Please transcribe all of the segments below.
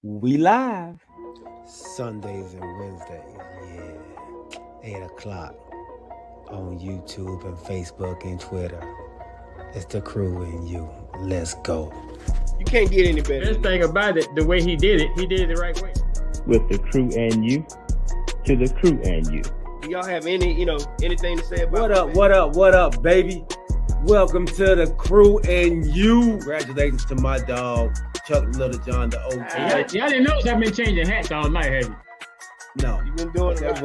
We live. Sundays and Wednesdays, yeah. 8 o'clock on YouTube and Facebook and Twitter. It's the crew and you. Let's go. You can't get any better. Best thing about it, the way he did it the right way. With the crew and you, to the crew and you. Do y'all have anything to say about What up, baby? Welcome to the crew and you. Congratulations to my dog, Chuck Little John, the OG. Y'all didn't notice I've been changing hats all night, have you? No. You've been doing that.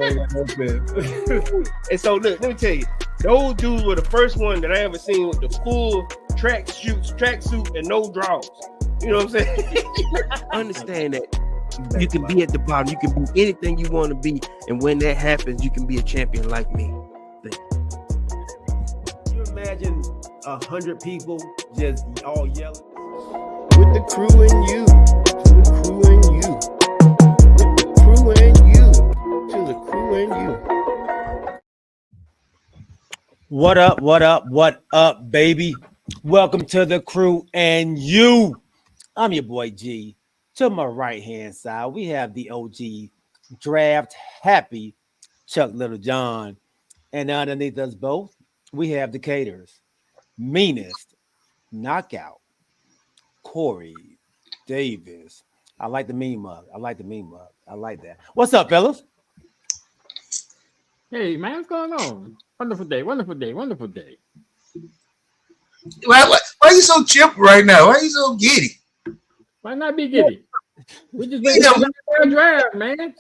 And so look, let me tell you, those dudes were the first one that I ever seen with the full tracksuit and no drawers. You know what I'm saying? Understand that you can be at the bottom, you can be anything you want to be, and when that happens, you can be a champion like me. Can you imagine 100 people just all yelling? With the crew and you, to the crew and you. With the crew and you, to the crew and you. What up, baby? Welcome to the crew and you. I'm your boy G. To my right hand side, we have the OG draft happy Chuck Little John. And underneath us both, we have the Caters, meanest knockout, Corey Davis. I like the meme mug. I like that. What's up, fellas? Hey, man, what's going on? Wonderful day. Why are you so chipper right now? Why are you so giddy? Why not be giddy? We just waiting for the draft, man.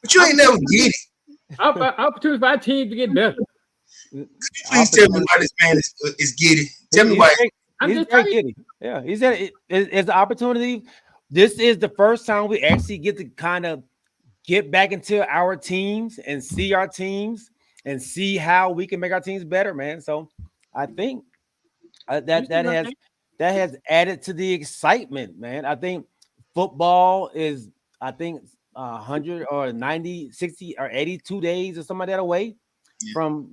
But you ain't never giddy. Opportunity for our team to get better. Could you please tell me why this man is giddy? Tell me why. He's very giddy. Yeah, he said it's the opportunity. This is the first time we actually get to kind of get back into our teams and see our teams and see how we can make our teams better, man. So I think that has added to the excitement, man. I think football is 100 or 90, 60 or 82 days or something like that away from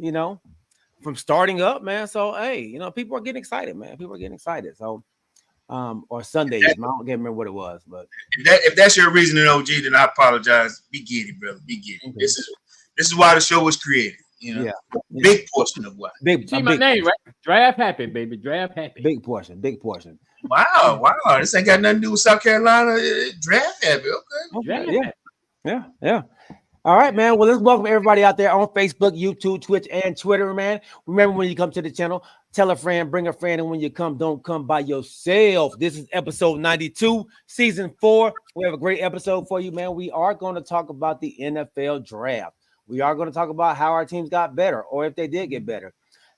starting up, man. So hey, people are getting excited, man. People are getting excited. So or Sundays, I don't remember what it was, but if that's your reasoning, OG, then I apologize. Be giddy, brother. Be giddy. Okay. This is why the show was created. Yeah. Big portion of what. See my name, right? Draft happy, baby. Draft happy. Big portion. Wow. This ain't got nothing to do with South Carolina. Draft happy. Okay. Yeah. All right, man. Well, let's welcome everybody out there on Facebook, YouTube, Twitch, and Twitter, man. Remember, when you come to the channel, tell a friend, bring a friend, and when you come, don't come by yourself. This is episode 92, season 4. We have a great episode for you, man. We are going to talk about the NFL draft. We are going to talk about how our teams got better, or if they did get better.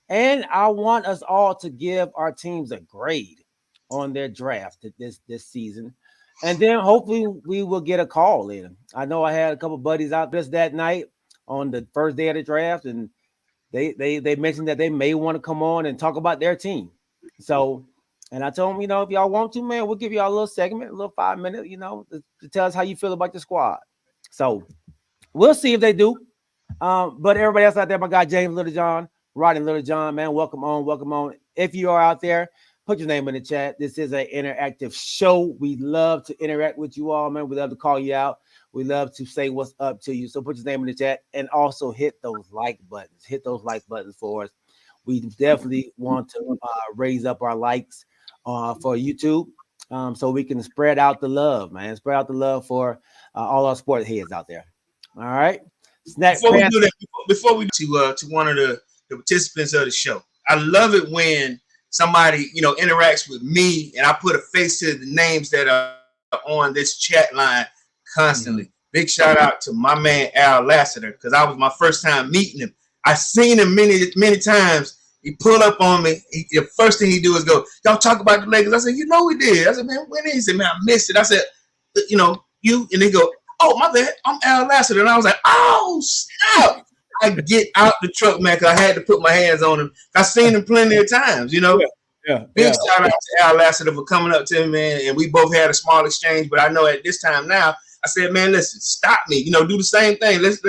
And I want us all to give our teams a grade on their draft this season. And then hopefully we will get a call in. I know I had a couple buddies out just that night on the first day of the draft, and they mentioned that they may want to come on and talk about their team. So, and I told them, if y'all want to, man, we'll give y'all a little segment, a little 5 minutes, to tell us how you feel about the squad. So we'll see if they do. But everybody else out there, my guy James Littlejohn, Rodney Littlejohn, man, welcome on. If you are out there, put your name in the chat. This is an interactive show. We love to interact with you all, man. We love to call you out. We love to say what's up to you. So put your name in the chat and also hit those like buttons. Hit those like buttons for us. We definitely want to raise up our likes for YouTube so we can spread out the love, man. Spread out the love for all our sport heads out there. All right. Before we do that, before we to one of the participants of the show, I love it when somebody interacts with me and I put a face to the names that are on this chat line constantly. Mm-hmm. Big shout out to my man Al Lassiter, because I was my first time meeting him. I seen him many times. He pull up on me. The first thing he do is go, "Y'all talk about the Lakers." I said, we did. I said, "Man, when is it?" "Man, I missed it." I said, you, and they go, "Oh, my bad, I'm Al Lassiter." And I was like, "Oh, snap." I get out the truck, man, because I had to put my hands on him. I've seen him plenty of times, Big shout out to Al Lassiter for coming up to me, man, and we both had a small exchange. But I know at this time now, I said, "Man, listen, stop me. Do the same thing. Let's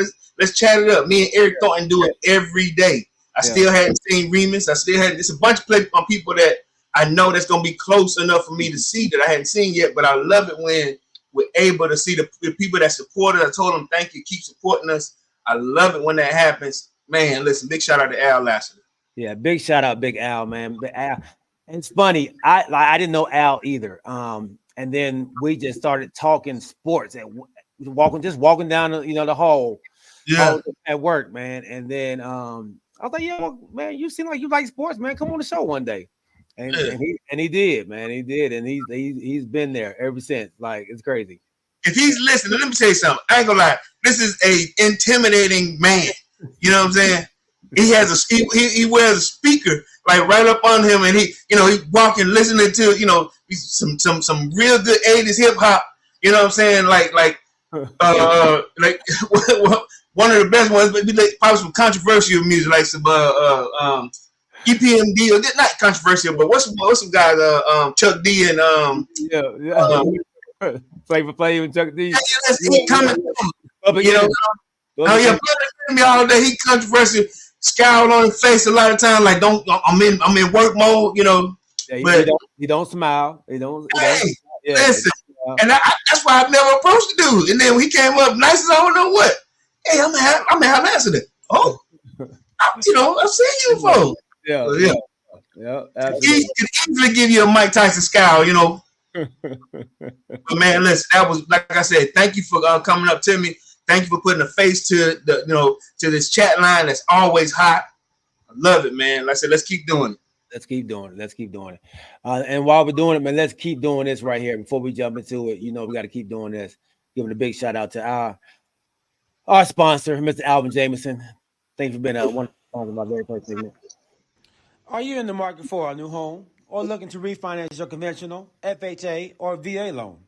chat it up." Me and Eric Thornton do it every day. I still hadn't seen Remus. It's a bunch of people that I know that's gonna be close enough for me to see that I hadn't seen yet. But I love it when we're able to see the people that support us. I told them, thank you, keep supporting us. I love it when that happens. Man, listen, big shout out to Al Lassiter. Yeah, big shout out, Big Al, man. Big Al. And it's funny, I didn't know Al either. And then we just started talking sports and walking down the hall, at work, man. And then I was like, yo, man, you seem like you like sports, man. Come on the show one day. And he did, man. He did, and he's been there ever since. Like, it's crazy. If he's listening, let me tell you something. I ain't gonna lie. This is a intimidating man. You know what I'm saying? He has he wears a speaker like right up on him, and he walking, listening to some real good 80s hip hop. You know what I'm saying? Like one of the best ones, but probably some controversial music, like some EPMD, or not controversial, but what's some guys, Chuck D and Flavor Flav and Chuck D. He coming, me all day. He controversial, scowl on his face a lot of time, like I'm in work mode, Yeah, but he don't smile. He don't. Listen, and that's why I've never approached the dude. And then when he came up nice as I don't know what. Hey, I'm an Al Lassiter. Oh, I've seen you before. Yeah. Absolutely. He can easily give you a Mike Tyson scowl, But man, listen, that was, like I said, thank you for coming up to me. Thank you for putting a face to to this chat line that's always hot. I love it, man. Like I said, let's keep doing it. Let's keep doing it. And while we're doing it, man, let's keep doing this right here before we jump into it. We got to keep doing this. Giving a big shout out to our sponsor, Mr. Alvin Jameson. Thank you for being one of my very first segment. Are you in the market for a new home or looking to refinance your conventional, FHA, or VA loan?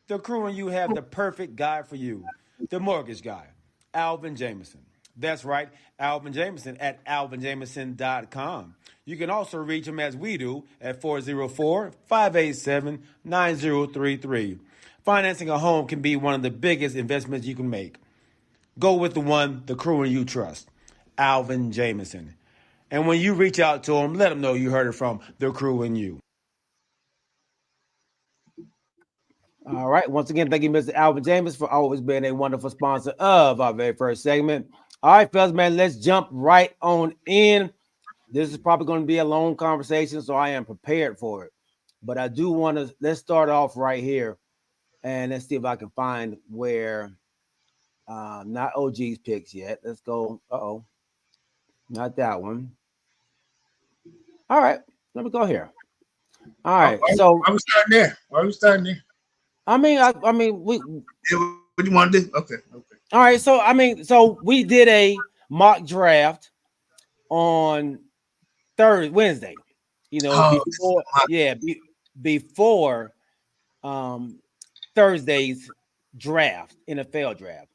The Crew and You have the perfect guy for you, the mortgage guy, Alvin Jameson. That's right, Alvin Jameson at alvinjameson.com. You can also reach him as we do at 404-587-9033. Financing a home can be one of the biggest investments you can make. Go with the one the Crew and You trust, Alvin Jameson. And when you reach out to him, let him know you heard it from the Crew and You. All right. Once again, thank you, Mr. Alvin Jameson, for always being a wonderful sponsor of our very first segment. All right, fellas, man, let's jump right on in. This is probably going to be a long conversation, so I am prepared for it. But I do want to, let's start off right here, and let's see if I can find where, not OG's picks yet. Let's go. Not that one. All right, let me go here. All right, so why are we starting there? I mean, what do you want to do? Okay. All right, so we did a mock draft on Wednesday. Before Thursday's draft, NFL draft,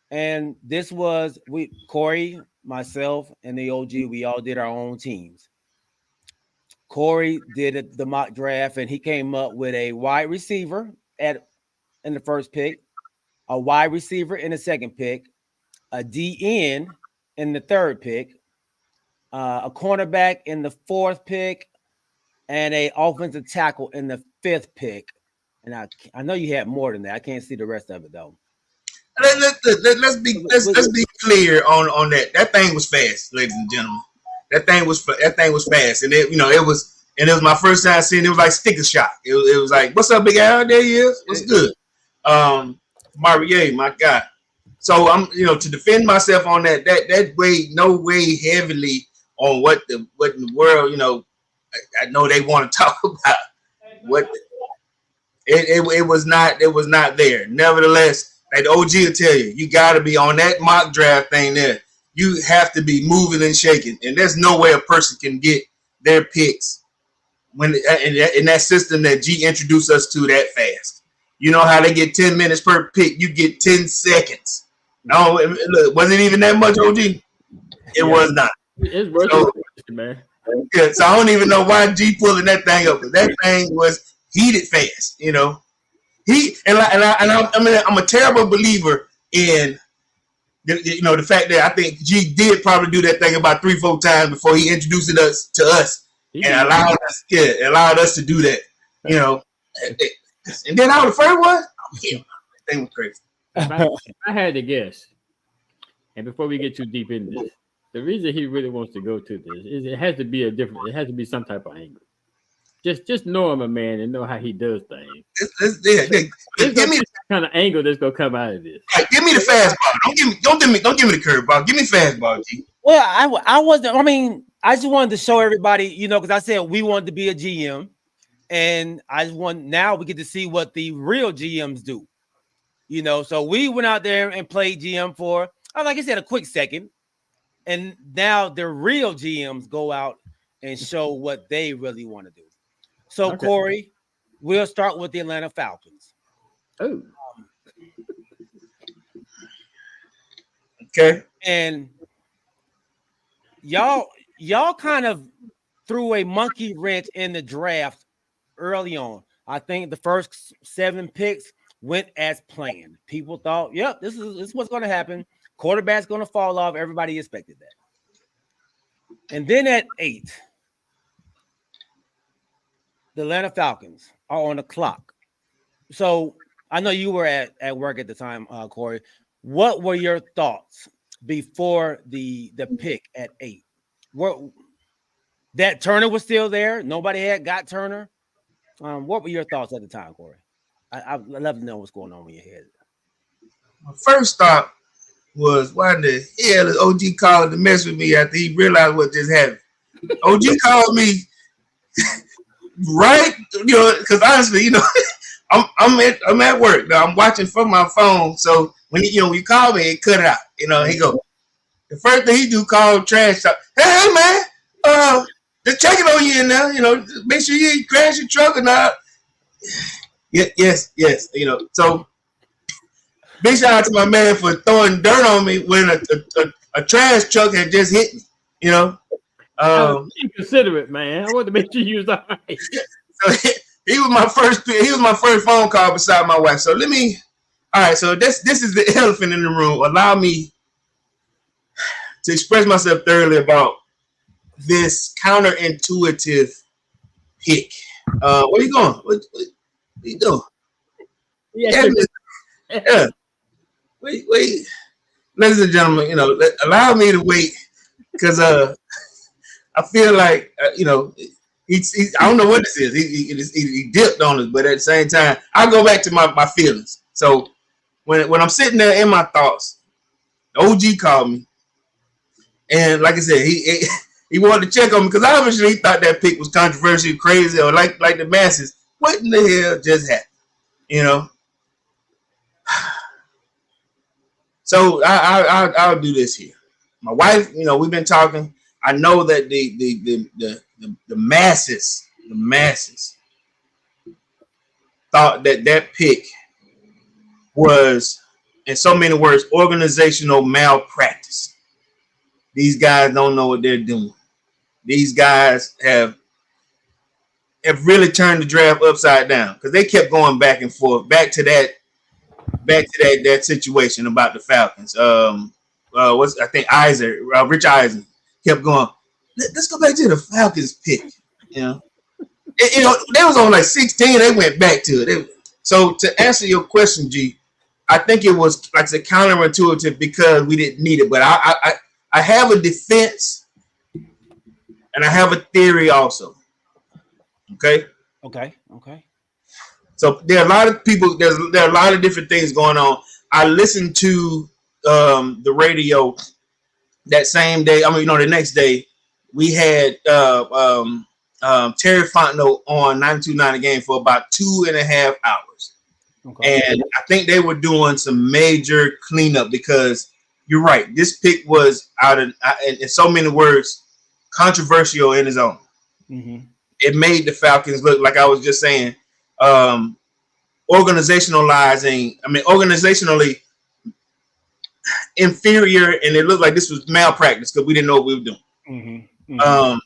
and this was Corey, myself, and the OG. We all did our own teams. Corey did the mock draft, and he came up with a wide receiver in the first pick, a wide receiver in the second pick, a DN in the third pick, a cornerback in the fourth pick, and a offensive tackle in the fifth pick. And I know you had more than that. I can't see the rest of it though. Let's be clear on that. That thing was fast, ladies and gentlemen. That thing was fast, and it was my first time seeing it. Was like sticker shock. It was like, what's up, Big Al? There he is. What's good? Marie, my guy. So I'm, to defend myself on that weighed heavily on what in the world, I know they want to talk about what it was not there. Nevertheless, like the OG will tell you, you got to be on that mock draft thing there. You have to be moving and shaking, and there's no way a person can get their picks when in that system that G introduced us to that fast. You know how they get 10 minutes per pick, you get 10 seconds. No, look, wasn't even that much, OG. It was not. It's worth it, man. Yeah, so I don't even know why G pulling that thing up. That thing was heated fast, I'm a terrible believer in the fact that I think G did probably do that thing about 3-4 times before he introduced it to us and allowed us to do that, And then I was the first one. That thing was crazy. If I had to guess, and before we get too deep into this, the reason he really wants to go to this is it has to be it has to be some type of angle. Just know him, a man, and know how he does things. Give me the kind of angle that's gonna come out of this. give me the fastball. Don't give me the curveball. Give me fastball, G. Well, I wasn't. I mean, I just wanted to show everybody, you know, because I said we wanted to be a GM, and I just want now we get to see what the real GMs do. You know, so we went out there and played GM for, like I said, a quick second, and now the real GMs go out and show what they really want to do. So, okay. Corey, we'll start with the Atlanta Falcons. Oh. Okay. And y'all kind of threw a monkey wrench in the draft early on. I think the first 7 picks went as planned. People thought, yep, this is what's going to happen. Quarterback's going to fall off. Everybody expected that. And then at 8, the Atlanta Falcons are on the clock. So I know you were at work at the time, Corey. What were your thoughts before the pick at 8? That Turner was still there. Nobody had got Turner. What were your thoughts at the time, Corey? I'd love to know what's going on in your head. My first thought was, why the hell is OG calling to mess with me after he realized what just happened? OG called me right, you know, because honestly, you know, I'm at work now. I'm watching from my phone, so when you call me, it cut it out. You know, he go. The first thing he do, call trash talk. Hey man, just checking on you now. You know, make sure you ain't crash your truck or not. Yes. You know, so big shout out to my man for throwing dirt on me when a trash truck had just hit me. You know, inconsiderate, man. I want to make sure you was all right. So he was my first phone call beside my wife. So all right. So this is the elephant in the room. Allow me to express myself thoroughly about this counterintuitive pick. Where you going? What you doing? Yeah. Wait. Ladies and gentlemen, you know, allow me to wait because I feel like you know, he's I don't know what this is. He dipped on us, but at the same time, I go back to my feelings. So when I'm sitting there in my thoughts, the OG called me, and like I said, he wanted to check on me because obviously he thought that pick was controversial, crazy, or like the masses. What in the hell just happened? You know. So I'll do this here. My wife, you know, we've been talking. I know that the masses thought that pick was, in so many words, organizational malpractice. These guys don't know what they're doing. These guys have really turned the draft upside down because they kept going back and forth, back to that situation about the Falcons. I think Rich Eisen kept going. Let's go back to the Falcons pick. You know, they was on like 16. They went back to it. So to answer your question, G, I think it was like the counterintuitive because we didn't need it. But I have a defense and I have a theory also. Okay. So there are a lot of people. There are a lot of different things going on. I listened to the radio that same day. I mean, the next day we had Terry Fontenot on 92.9 The Game for about 2.5 hours. Okay. And I think they were doing some major cleanup because you're right. This pick was in so many words, controversial in its own. Mm-hmm. It made the Falcons look, like I was just saying, organizationally inferior, and it looked like this was malpractice because we didn't know what we were doing. Mm-hmm. Mm-hmm.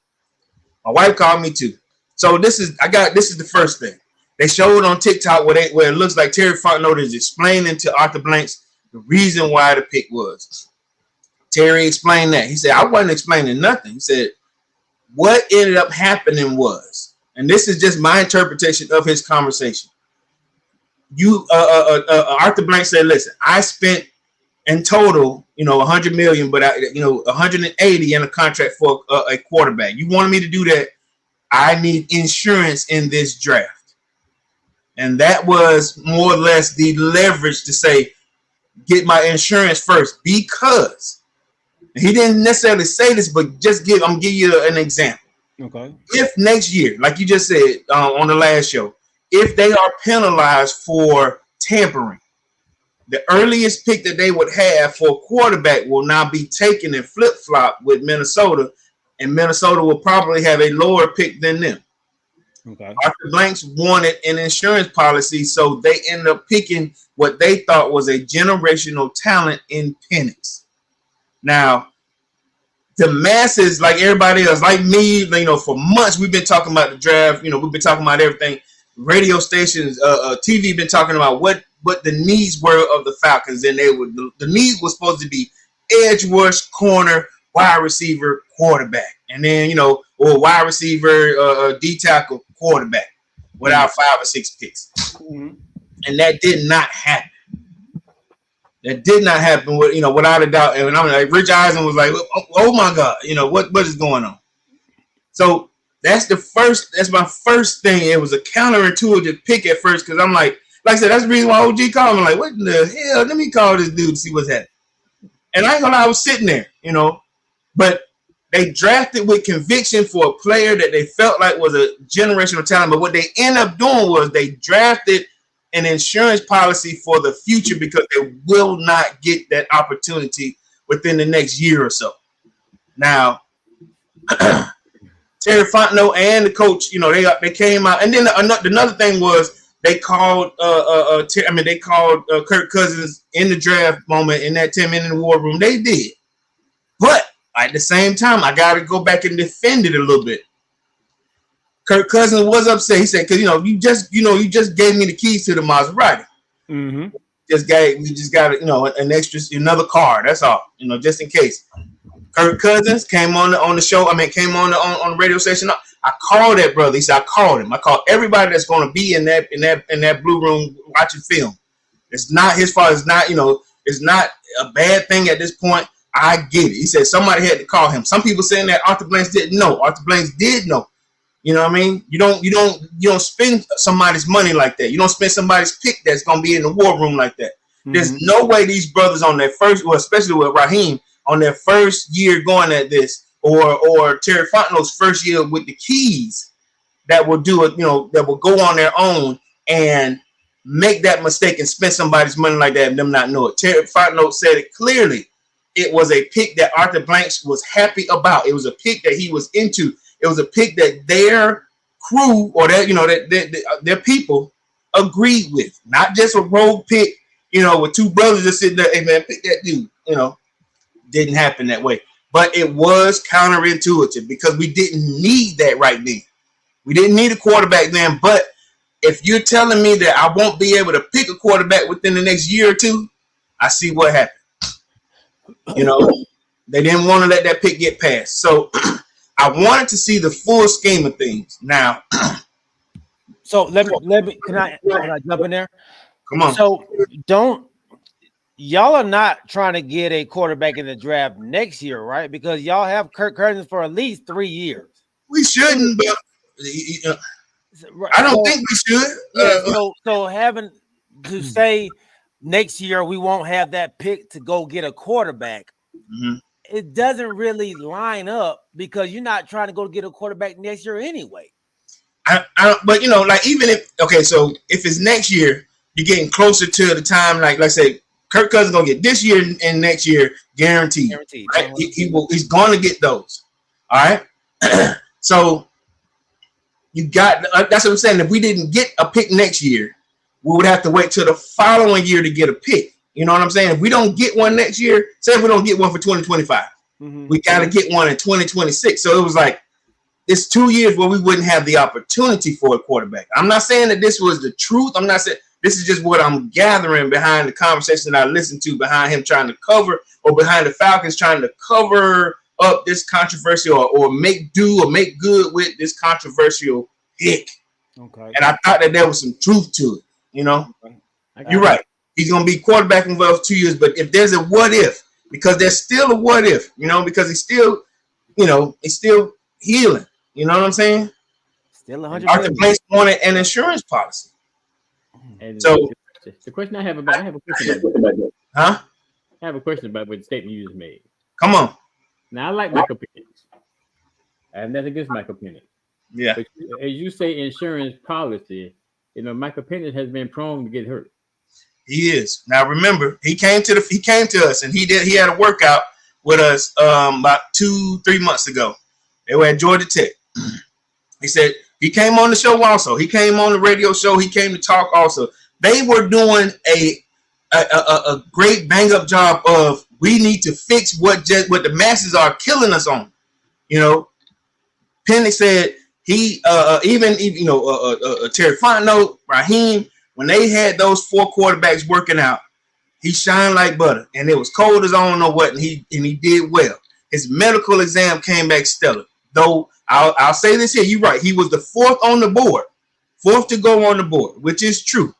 My wife called me too. So this is the first thing. They showed on TikTok where it looks like Terry Fontenot is explaining to Arthur Blanks the reason why the pick was. Terry explained that. He said, I wasn't explaining nothing. He said, what ended up happening was, and this is just my interpretation of his conversation, Arthur Blank said, listen, I spent in total, 100 million, but 180 in a contract for a quarterback. You wanted me to do that? I need insurance in this draft. And that was more or less the leverage to say, get my insurance first, because he didn't necessarily say this, but I'm give you an example. Okay. If next year, like you just said on the last show, if they are penalized for tampering, the earliest pick that they would have for a quarterback will now be taken and flip-flop with Minnesota, and Minnesota will probably have a lower pick than them. Okay. Arthur Blanks wanted an insurance policy, so they ended up picking what they thought was a generational talent in Penix. Now, the masses, like everybody else, like me, for months we've been talking about the draft. We've been talking about everything. Radio stations, TV been talking about what the needs were of the Falcons, and the needs was supposed to be edge rush, corner, wide receiver, quarterback, and then or wide receiver, D tackle, quarterback, without 5 or 6 picks, and that did not happen. That did not happen, without a doubt. And I'm like, Rich Eisen was like, "Oh my God, what is going on?" So that's my first thing. It was a counterintuitive pick at first, because I'm like I said, that's the reason why OG called me. Like, what in the hell? Let me call this dude to see what's happening. And I ain't gonna lie, I was sitting there, but they drafted with conviction for a player that they felt like was a generational talent. But what they ended up doing was they drafted an insurance policy for the future, because they will not get that opportunity within the next year or so. Now, Terry Fontenot and the coach, they came out, and then another thing was they called Kirk Cousins in the draft moment in that 10-minute war room. They did, but at the same time, I got to go back and defend it a little bit. Kirk Cousins was upset. He said, "Because you just gave me the keys to the Maserati. Mm-hmm. We just got another car. That's all. Just in case." Kirk Cousins came on the show. Came on the radio station. I called that brother. He said, "I called him. I called everybody that's going to be in that blue room watching film. It's not his fault. It's not it's not a bad thing at this point. I get it." He said somebody had to call him. Some people saying that Arthur Blanks didn't know. Arthur Blanks did know. You know what I mean? You don't spend somebody's money like that. You don't spend somebody's pick that's gonna be in the war room like that. Mm-hmm. There's no way these brothers on their first, well, especially with Raheem, on their first year going at this, or Terry Fontenot's first year with the keys, that will do it, that will go on their own and make that mistake and spend somebody's money like that and them not know it. Terry Fontenot said it clearly. It was a pick that Arthur Blanks was happy about. It was a pick that he was into. It was a pick that their crew or their people agreed with, not just a rogue pick, with two brothers just sitting there, "Hey man, pick that dude." Didn't happen that way. But it was counterintuitive, because we didn't need that right then. We didn't need a quarterback then. But if you're telling me that I won't be able to pick a quarterback within the next year or two, I see what happened. They didn't want to let that pick get passed. So I wanted to see the full scheme of things. Now, so let me can I jump in there? Come on. So y'all are not trying to get a quarterback in the draft next year, right? Because y'all have Kirk Cousins for at least 3 years. We shouldn't, but I don't think we should. So having to say next year we won't have that pick to go get a quarterback, it doesn't really line up, because you're not trying to go get a quarterback next year anyway. But even so if it's next year, you're getting closer to the time, like say Kirk Cousins gonna get this year and next year, guaranteed. Right? He's gonna get those. All right. So you got, that's what I'm saying. If we didn't get a pick next year, we would have to wait till the following year to get a pick. You know what I'm saying? If we don't get one next year, say if we don't get one for 2025, we got to get one in 2026. So it was like, it's 2 years where we wouldn't have the opportunity for a quarterback. I'm not saying that this was the truth. I'm not saying, this is just what I'm gathering behind the conversation that I listened to, behind him trying to cover, or behind the Falcons trying to cover up this controversial or make do or make good with this controversial pick. Okay. And I thought that there was some truth to it, You're right. He's going to be quarterback involved for 2 years. But if there's a what if, because there's still a what if, because he's still, he's still healing. You know what I'm saying? Still 100. Arthur Blank wanted an insurance policy. And So the question I have a question about that. Huh? I have a question about what the statement you just made. Come on. Now I like Michael Penix. I have nothing against Michael Penix. Yeah. But as you say, insurance policy, Michael Penix has been prone to get hurt. He is. Now remember, he came to us and he had a workout with us about 2-3 months ago. They were at Georgia Tech. He said he came on the show also. He came on the radio show. He came to talk also. They were doing a great bang up job of we need to fix what the masses are killing us on. Penix said he Terry Fontenot, Raheem, when they had those 4 quarterbacks working out, he shined like butter, and it was cold as I don't know what, and he did well. His medical exam came back stellar. Though I'll say this here, you're right. He was the 4th on the board, 4th to go on the board, which is true.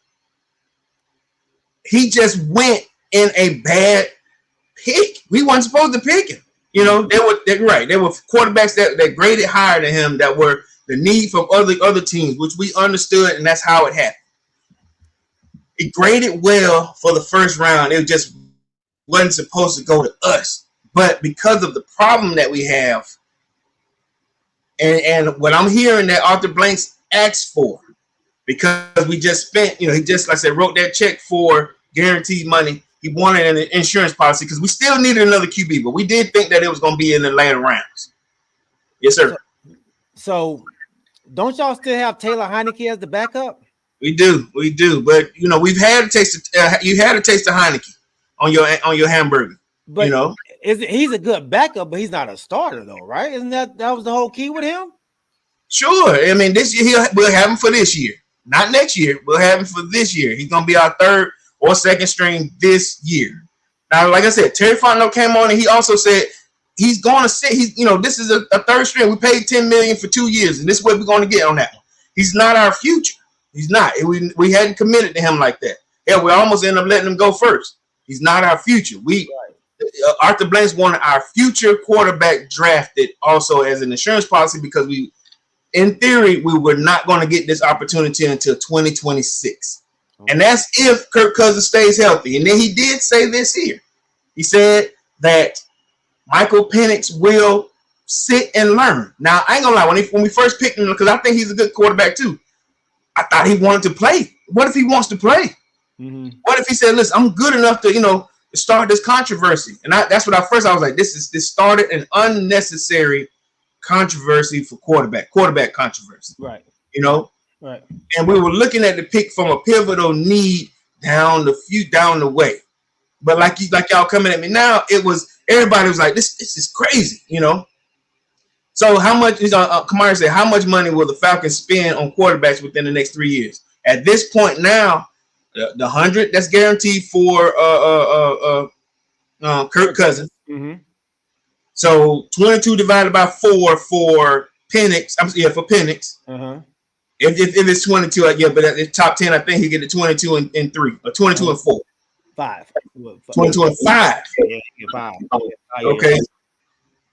He just went in a bad pick. We weren't supposed to pick him. There were quarterbacks that graded higher than him that were the need from other teams, which we understood, and that's how it happened. It graded well for the first round. It just wasn't supposed to go to us. But because of the problem that we have, and what I'm hearing that Arthur Blanks asked for, because we just spent, he just, like I said, wrote that check for guaranteed money. He wanted an insurance policy because we still needed another QB, but we did think that it was going to be in the later rounds. Yes, sir. So don't y'all still have Taylor Heineke as the backup? We do. But we've had a taste. You had a taste of Heineke on your hamburger. But he's a good backup, but he's not a starter though, right? Isn't that was the whole key with him? Sure. I mean, this year we'll have him for this year, not next year. We'll have him for this year. He's gonna be our 3rd or 2nd string this year. Now, like I said, Terry Fontenot came on and he also said he's going to sit. This is a 3rd string. We paid $10 million for 2 years, and this is what we're going to get on that one. He's not our future. He's not. We hadn't committed to him like that. Yeah, we almost ended up letting him go first. He's not our future. Arthur Blanks wanted our future quarterback drafted also as an insurance policy because in theory, we were not going to get this opportunity until 2026. And that's if Kirk Cousins stays healthy. And then he did say this here. He said that Michael Penix will sit and learn. Now, I ain't going to lie. When we first picked him, because I think he's a good quarterback too, I thought he wanted to play. What if he wants to play? Mm-hmm. What if he said, listen, I'm good enough to, start this controversy? And that's what I was like, this started an unnecessary controversy for quarterback controversy. Right. Right. And we were looking at the pick from a pivotal need down the way. But like y'all coming at me now, everybody was like, this is crazy, So how much Kamari said, how much money will the Falcons spend on quarterbacks within the next 3 years? At this point now, the 100 that's guaranteed for Kirk Cousins. Mm-hmm. So 22 divided by 4 for Penix. For Penix. Uh-huh. If it's 22, but at the top 10, I think he get the 22 and 3 or 22 and 4. 5. 22 and 5. Yeah, 5. Okay.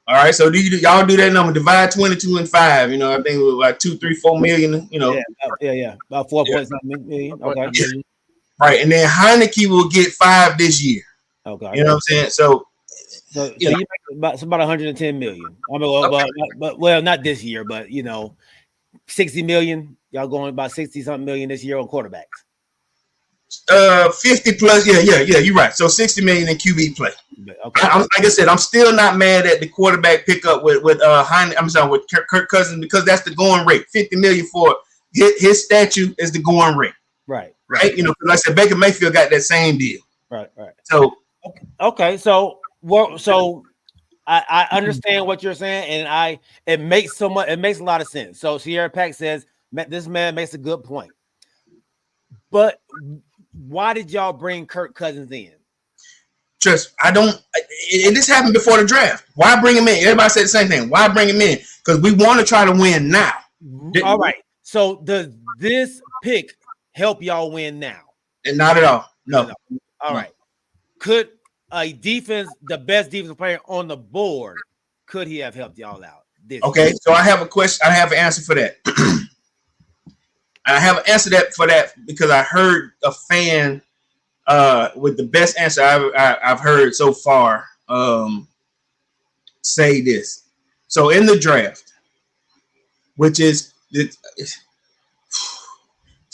All right, so y'all do that number, divide 22 and 5. I think it was like 2, 3, 4 million. Yeah, about 4 point something million. Okay. Yeah. Right, and then Heineke will get 5 this year. Okay. You know what I'm saying? So you make about 110 million. I mean, but not this year, but 60 million. Y'all going about 60-something million this year on quarterbacks. 50 plus. Yeah. You're right. So 60 million in QB play. Okay. Like I said, I'm still not mad at the quarterback pickup with Kirk Cousins because that's the going rate. 50 million for his statue is the going rate. Right. Like I said, Baker Mayfield got that same deal. Right. So okay. So I understand what you're saying, and it makes a lot of sense. So Sierra Pack says this man makes a good point. But why did y'all bring Kirk Cousins in? Just this happened before the draft. Why bring him in? Everybody said the same thing. Why bring him in? Because we want to try to win now. All right. So does this pick help y'all win now? And not at all. No. All right. Could a the best defensive player on the board, could he have helped y'all out? Okay, so I have a question. I have an answer for that. I have an answer for that because I heard a fan with the best answer I've heard so far say this. So in the draft, which is it's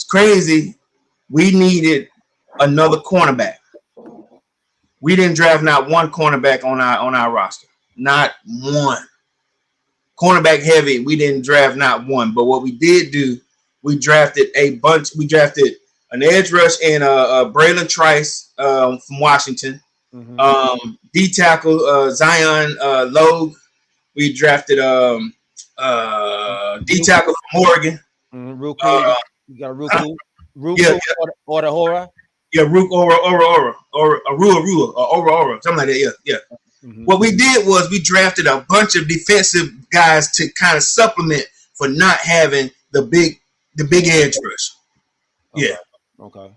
crazy, we needed another cornerback. We didn't draft not one cornerback on our roster, not one. Cornerback heavy, we didn't draft not one. But what we did do, we drafted a bunch. We drafted an edge rush and Braylon Trice from Washington. Mm-hmm. D tackle Zion Logue. We drafted D tackle from Oregon. Ruku. You got Ruku. Yeah. Or the Hora. Yeah, Rook Ora, something like that. Yeah. Mm-hmm. What we did was we drafted a bunch of defensive guys to kind of supplement for not having the big edge rush. Okay. Yeah. Okay.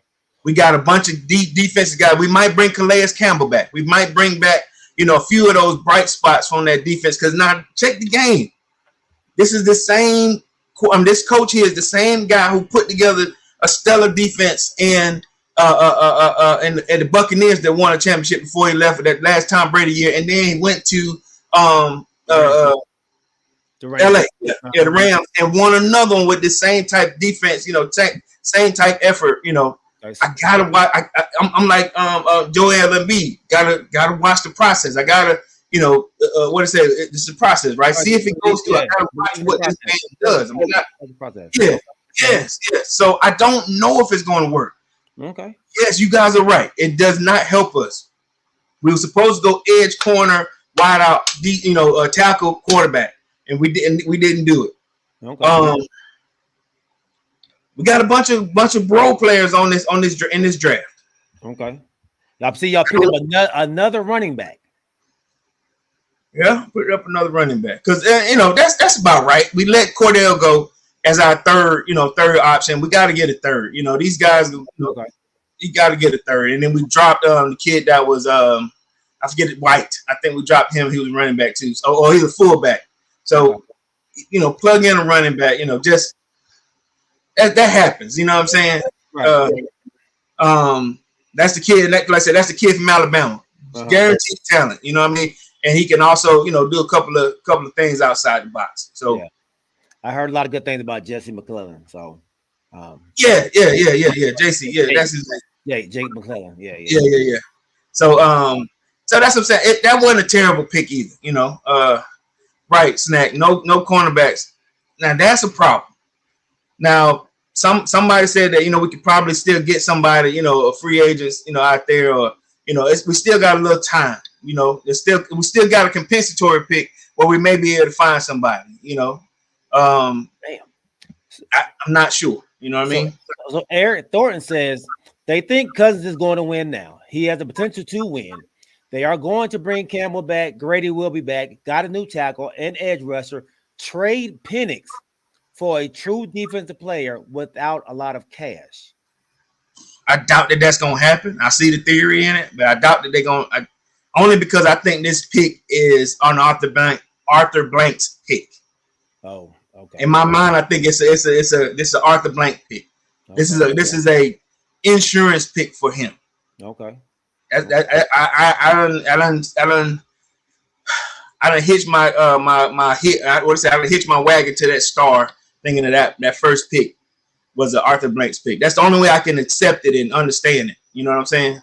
We got a bunch of defensive guys. We might bring Calais Campbell back. We might bring back, a few of those bright spots from that defense. Because now, check the game. This is the same. This coach here is the same guy who put together a stellar defense and the Buccaneers that won a championship before he left for that last Tom Brady year, and then he went to LA, the Rams, and won another one with the same type defense, same type effort. I gotta watch. I'm like Joel Embiid. Gotta watch the process. I gotta, what is it? It's a process, right? See if it goes through. I gotta watch what this man does. Yes. So I don't know if it's going to work. Okay. Yes, you guys are right. It does not help us. We were supposed to go edge, corner, wide out, tackle, quarterback, and we didn't do it. Okay. We got a bunch of role players in this draft. Okay. I see y'all pick up another running back. Yeah, put up another running back because that's about right. We let Cordell go as our third option. We got to get a third. These guys, Okay. You got to get a third. And then we dropped the kid that was I forget it, White. I think we dropped him. He was running back too. So, he's a fullback. So, plug in a running back. Just that happens. You know what I'm saying? Right. That's the kid. Like I said, that's the kid from Alabama. Guaranteed talent. You know what I mean? And he can also, do a couple of things outside the box. So. Yeah. I heard a lot of good things about Jesse McClellan. So, yeah. JC, yeah, that's his name. Yeah, Jake McClellan. Yeah. So, so that's what I'm saying. That wasn't a terrible pick either. Right, Snack. No cornerbacks. Now that's a problem. Now, somebody said that we could probably still get somebody, a free agents, out there, or we still got a little time. We still got a compensatory pick where we may be able to find somebody. I'm not sure. You know what I mean? So Eric Thornton says they think Cousins is going to win now. He has the potential to win. They are going to bring Campbell back. Grady will be back. Got a new tackle and edge rusher. Trade Penix for a true defensive player without a lot of cash. I doubt that that's going to happen. I see the theory in it, but I doubt that they're going to. Only because I think this pick is on Arthur Blank's pick. Oh, okay. In my mind, I think it's an Arthur Blank pick. Okay. This is a insurance pick for him. Okay. I done hitch my I hitch my wagon to that star, thinking that first pick was an Arthur Blank's pick. That's the only way I can accept it and understand it. You know what I'm saying?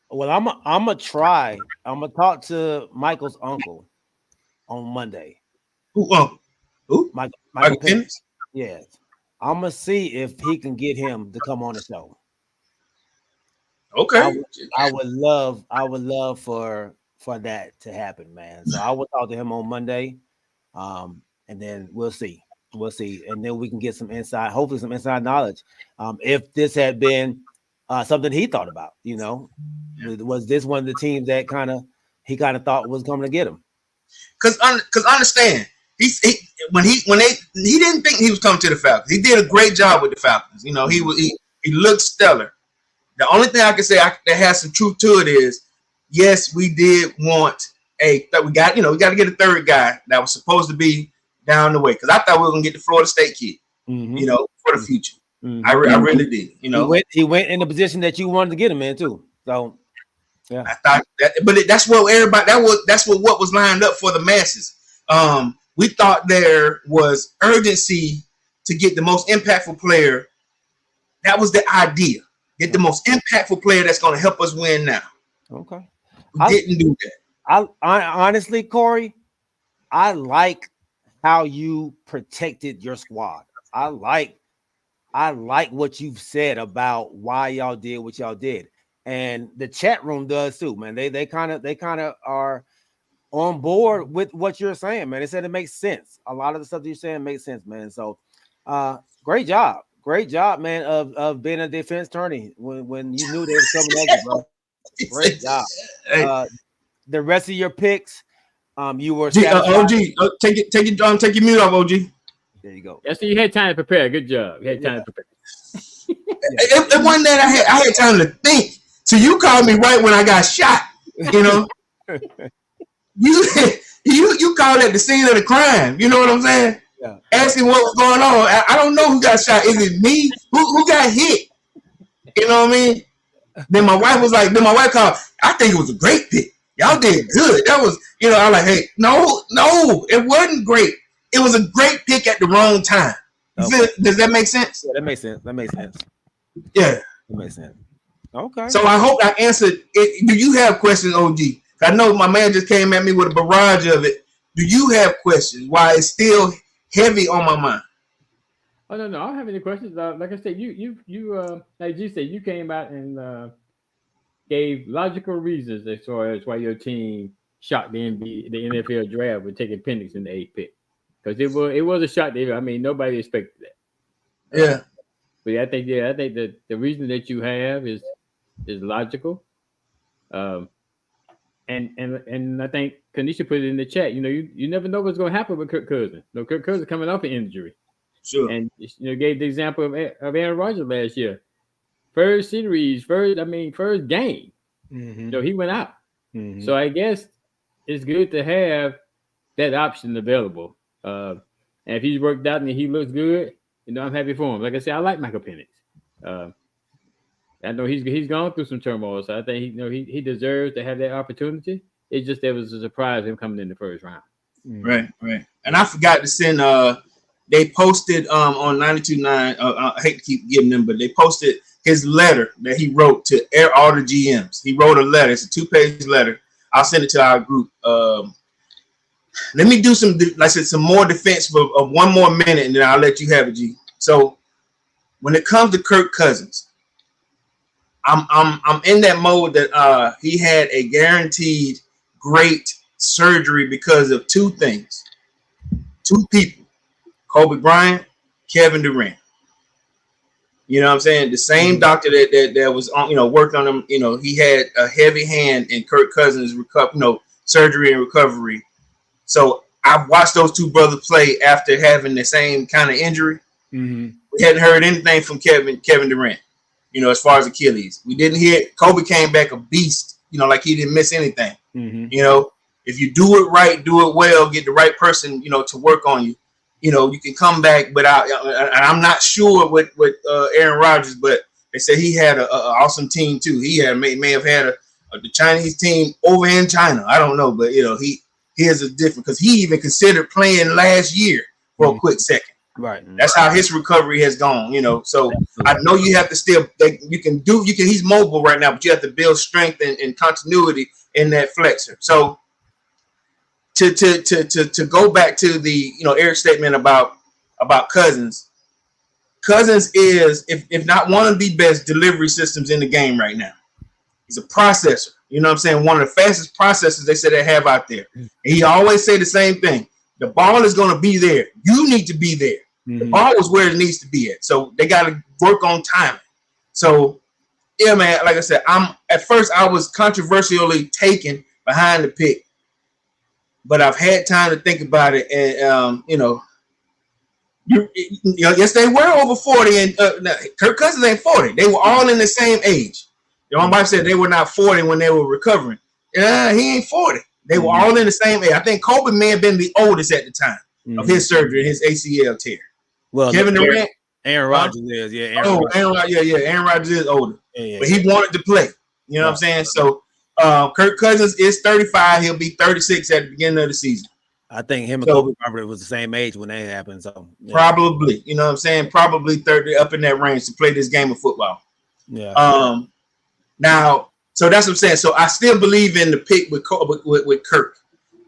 Well, I'm gonna try. I'm gonna talk to Michael's uncle on Monday. Who? Michael Penix? Yes. I'm gonna see if he can get him to come on the show. Okay. I would love for that to happen, man. So I will talk to him on Monday, and then we'll see, and then we can get some inside, hopefully some inside knowledge. If this had been something he thought about, was this one of the teams that he thought was coming to get him? Because understand, he didn't think he was coming to the Falcons. He did a great job with the Falcons. He looked stellar. The only thing I can say that has some truth to it is, yes, we did want we got to get a third guy that was supposed to be down the way, because I thought we were gonna get the Florida State kid, for the future. I really did. He went in the position that you wanted to get him in too. So yeah, I thought that, but that's what everybody that's what was lined up for the masses. We thought there was urgency to get the most impactful player. That was the idea. Get the most impactful player that's going to help us win now. Okay. We didn't do that. I honestly, Corey, I like how you protected your squad. I like what you've said about why y'all did what y'all did. And the chat room does too, man. They kind of are on board with what you're saying, man. They said it makes sense. A lot of the stuff that you're saying makes sense, man. So great job, man, of being a defense attorney when you knew they were coming at you, bro. Great job. The rest of your picks, you were OG. Take your mute off, OG. There you go. Yes, you had time to prepare. Good job. You had time to prepare. It wasn't that I had time to think. So you called me right when I got shot. You called at the scene of the crime. You know what I'm saying? Yeah. Asking what was going on. I don't know who got shot. Is it me? Who got hit? You know what I mean? Then my wife called. I think it was a great pick. Y'all did good. That was, I'm like, hey, no, it wasn't great. It was a great pick at the wrong time. Okay. Does that make sense? Yeah, that makes sense. Yeah. That makes sense. Okay. So I hope I answered it. Do you have questions, OG? I know my man just came at me with a barrage of it. Do you have questions? Why it's still heavy on my mind? Oh no, I don't have any questions. Like I said, you like you said, you came out and gave logical reasons as far as why your team shocked the NFL draft with taking Penix in the 8th pick, because it was a shock. I mean, nobody expected that. Yeah. But I think that the reason that you have is logical. And I think Kanisha put it in the chat. You never know what's going to happen with Kirk Cousins. Kirk Cousins coming off an injury. Sure. And gave the example of Aaron Rodgers last year. First series, first game. Mm-hmm. He went out. Mm-hmm. So I guess it's good to have that option available. And if he's worked out and he looks good, I'm happy for him. Like I said, I like Michael Penix. I know he's gone through some turmoil, so I think he deserves to have that opportunity. It's just there was a surprise him coming in the first round. Right. And I forgot to send. They posted on 92.9. I hate to keep giving them, but they posted his letter that he wrote to all the GMs. He wrote a letter. It's a 2-page letter. I'll send it to our group. Let me do some more defense of one more minute, and then I'll let you have it, G. So when it comes to Kirk Cousins, I'm in that mode that he had a guaranteed great surgery because of two things, two people, Kobe Bryant, Kevin Durant. You know what I'm saying? The same doctor that was on, worked on him. He had a heavy hand in Kirk Cousins' surgery and recovery. So I've watched those two brothers play after having the same kind of injury. Mm-hmm. We hadn't heard anything from Kevin Durant, as far as Achilles. We didn't hear Kobe came back a beast, like he didn't miss anything. Mm-hmm. If you do it right, do it well, get the right person, to work on you. You can come back without. And I'm not sure with Aaron Rodgers, but they said he had an awesome team too. He may have had the Chinese team over in China. I don't know, but he is a different, because he even considered playing last year for a quick second. Right. That's how his recovery has gone. So I know you have to still. He's mobile right now, but you have to build strength and continuity in that flexor. So. To go back to the Eric's statement about Cousins. Cousins is if not one of the best delivery systems in the game right now. He's a processor. You know what I'm saying? One of the fastest processors they say they have out there. And he always say the same thing. The ball is going to be there. You need to be there. Mm-hmm. The ball is where it needs to be at. So they got to work on timing. So yeah, man. Like I said, at first I was controversially taken behind the pick. But I've had time to think about it, and yes, they were over 40, and Kirk Cousins ain't 40. They were all in the same age. My wife said they were not 40 when they were recovering. Yeah, he ain't 40. They were all in the same age. I think Kobe may have been the oldest at the time of his surgery, his ACL tear. Well, Kevin Durant. Aaron Rodgers is, yeah. Aaron Rodgers is older, but he wanted to play. You know what I'm saying? So Kirk Cousins is 35. He'll be 36 at the beginning of the season. I think him and Kobe probably was the same age when that happened. So probably, you know what I'm saying? Probably 30 up in that range to play this game of football. Yeah. Now, so that's what I'm saying. So I still believe in the pick with Kirk.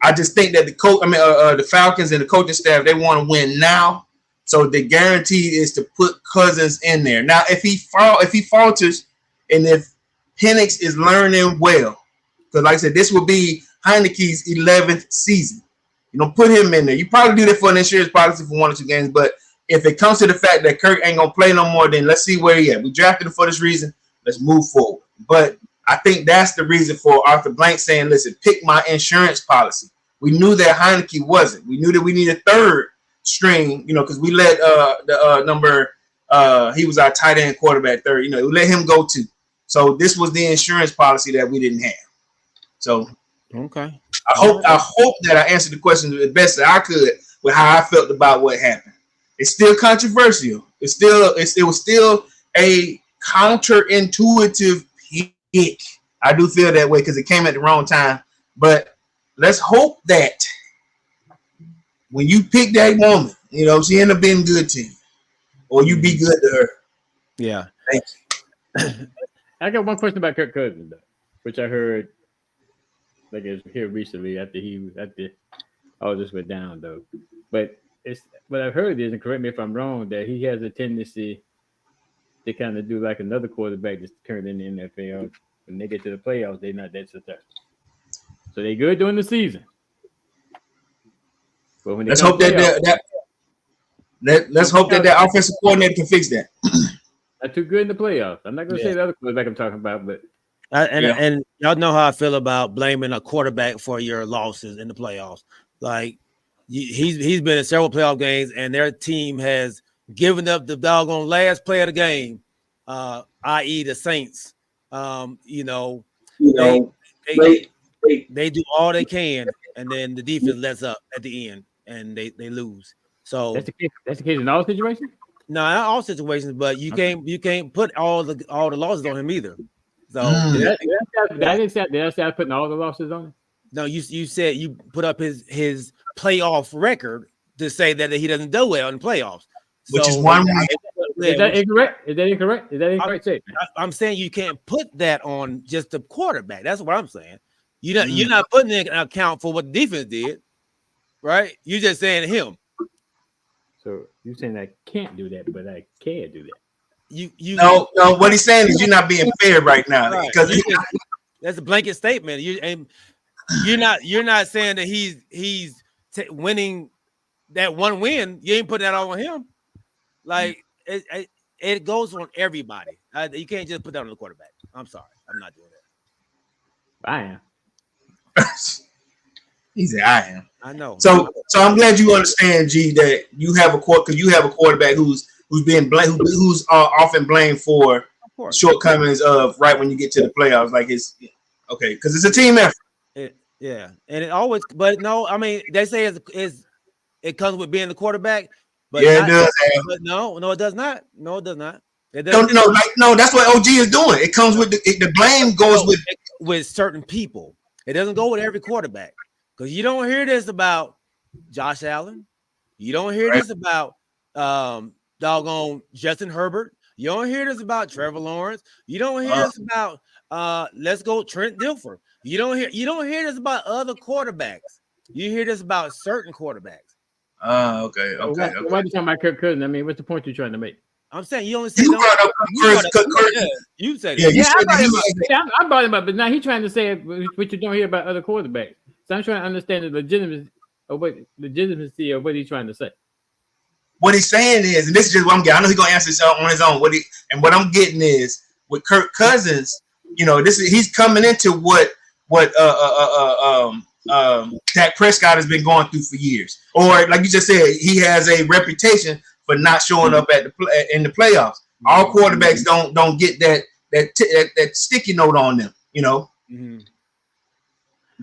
I just think that the Falcons and the coaching staff, they want to win now. So the guarantee is to put Cousins in there. Now, if he falters, and if Penix is learning well, because like I said, this will be Heineke's 11th season. You don't put him in there. You probably do that for an insurance policy for 1 or 2 games. But if it comes to the fact that Kirk ain't gonna play no more, then let's see where he at. We drafted him for this reason. Let's move forward. But I think that's the reason for Arthur Blank saying, "Listen, pick my insurance policy." We knew that Heineke wasn't. We knew that we needed a third string, because we let he was our tight end quarterback third, we let him go too. So this was the insurance policy that we didn't have. So okay. I hope that I answered the question the best that I could with how I felt about what happened. It's still controversial. It was still a counterintuitive pick. I do feel that way because it came at the wrong time. But let's hope that when you pick that woman, she end up being good to you, or you be good to her. Yeah. Thank you. I got one question about Kirk Cousins, though, which I heard like it was here recently after all this went down, though. But it's what I've heard is, and correct me if I'm wrong, that he has a tendency to kind of do like another quarterback that's currently in the NFL. When they get to the playoffs, they're not that successful. So they good during the season. But when let's hope that offensive coordinator can fix that. Not too good in the playoffs. I'm not going to say the other quarterback I'm talking about, but and y'all know how I feel about blaming a quarterback for your losses in the playoffs. Like he's been in several playoff games, and their team has given up the doggone last play of the game, i.e. the Saints. They do all they can, and then the defense lets up at the end, and they lose. So that's the case in all situations. No, not all situations, but you can't put all the losses on him either. So did I say putting all the losses on him? No, you said you put up his playoff record to say that he doesn't do well in the playoffs, which is one. Is that incorrect? Is that incorrect? I'm saying you can't put that on just the quarterback. That's what I'm saying. You're not putting in account for what the defense did, right? You're just saying him. So you're saying I can't do that, but I can do that. No. What he's saying is you're not being fair right now, because that's a blanket statement. You're not saying that he's winning that one win. You ain't putting that all on him. Like it goes on everybody. You can't just put that on the quarterback. I'm sorry, I'm not doing that. I am. He said, "I am." I know. So I'm glad you understand, G, that you have a quarterback who's being blamed, who's often blamed for shortcomings of right when you get to the playoffs. Like it's okay because it's a team effort. And it always, but no, I mean they say it comes with being the quarterback, but it does. But no, it does not. No, it does not. No, that's what OG is doing. It comes with the blame goes with certain people. It doesn't go with every quarterback. Because you don't hear this about Josh Allen. You don't hear this about doggone Justin Herbert. You don't hear this about Trevor Lawrence. You don't hear this about let's go Trent Dilfer. You don't hear this about other quarterbacks. You hear this about certain quarterbacks. Okay. Why are you talking about Kirk Cousins? I mean, what's the point you're trying to make? I'm saying you only said you said I brought him up, but now he's trying to say what you don't hear about other quarterbacks. So I'm trying to understand the legitimacy of what he's trying to say. What he's saying is, and this is just what I'm getting. I know he's gonna answer this on his own. What I'm getting is with Kirk Cousins, he's coming into what Dak Prescott has been going through for years, or like you just said, he has a reputation for not showing up in the playoffs. All quarterbacks don't get that sticky note on them. You know, Mhm.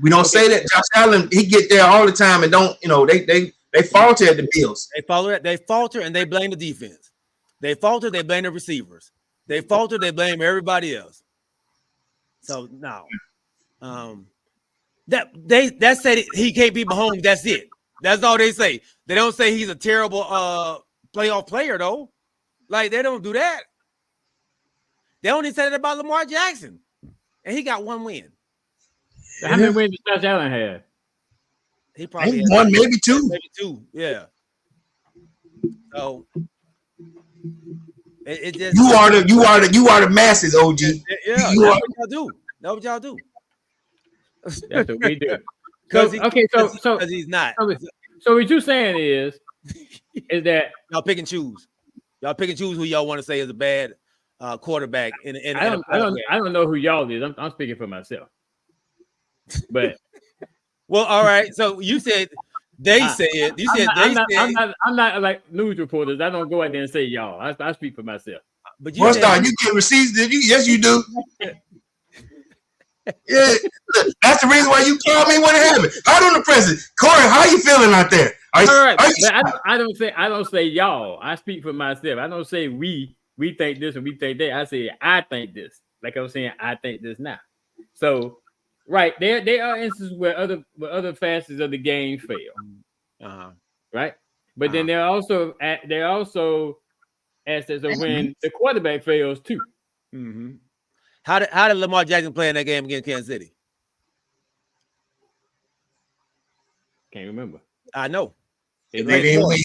we don't say that Josh Allen he get there all the time and don't. You know, they falter at the Bills. They falter, and they blame the defense. They falter, they blame the receivers. They falter, they blame everybody else. So now, that said he can't beat Mahomes. That's it. That's all they say. They don't say he's a terrible playoff player though. Like they don't do that. They only said it about Lamar Jackson, and he got one win. So how many wins does Josh Allen have? He probably Maybe has one, maybe two. maybe two. Yeah. So it just You are the masses, OG. yeah. You That's are- what y'all do. That's what y'all do. That's what we do. Because So he's not. so what you're saying is that Y'all pick and choose. Y'all pick and choose who y'all want to say is a bad quarterback. I don't know who y'all is. I'm speaking for myself. But Well, all right. So you said they said. You said they said. I'm not like news reporters. I don't go out there and say y'all. I speak for myself. But you One said, star, you get receipts, did you? Yes, you do. Yeah, look, that's the reason why you called me when it happened. Hold on the president. Corey, how you feeling out there? All right, are you- but I don't say y'all. I speak for myself. I don't say we think this and we think that. I say I think this. Like I was saying, I think this now. So right, there are instances where other facets of the game fail. Right, but then there are also aspects of when the quarterback fails too. mm-hmm. How did Lamar Jackson play in that game against Kansas City? Can't remember. I know. They didn't win.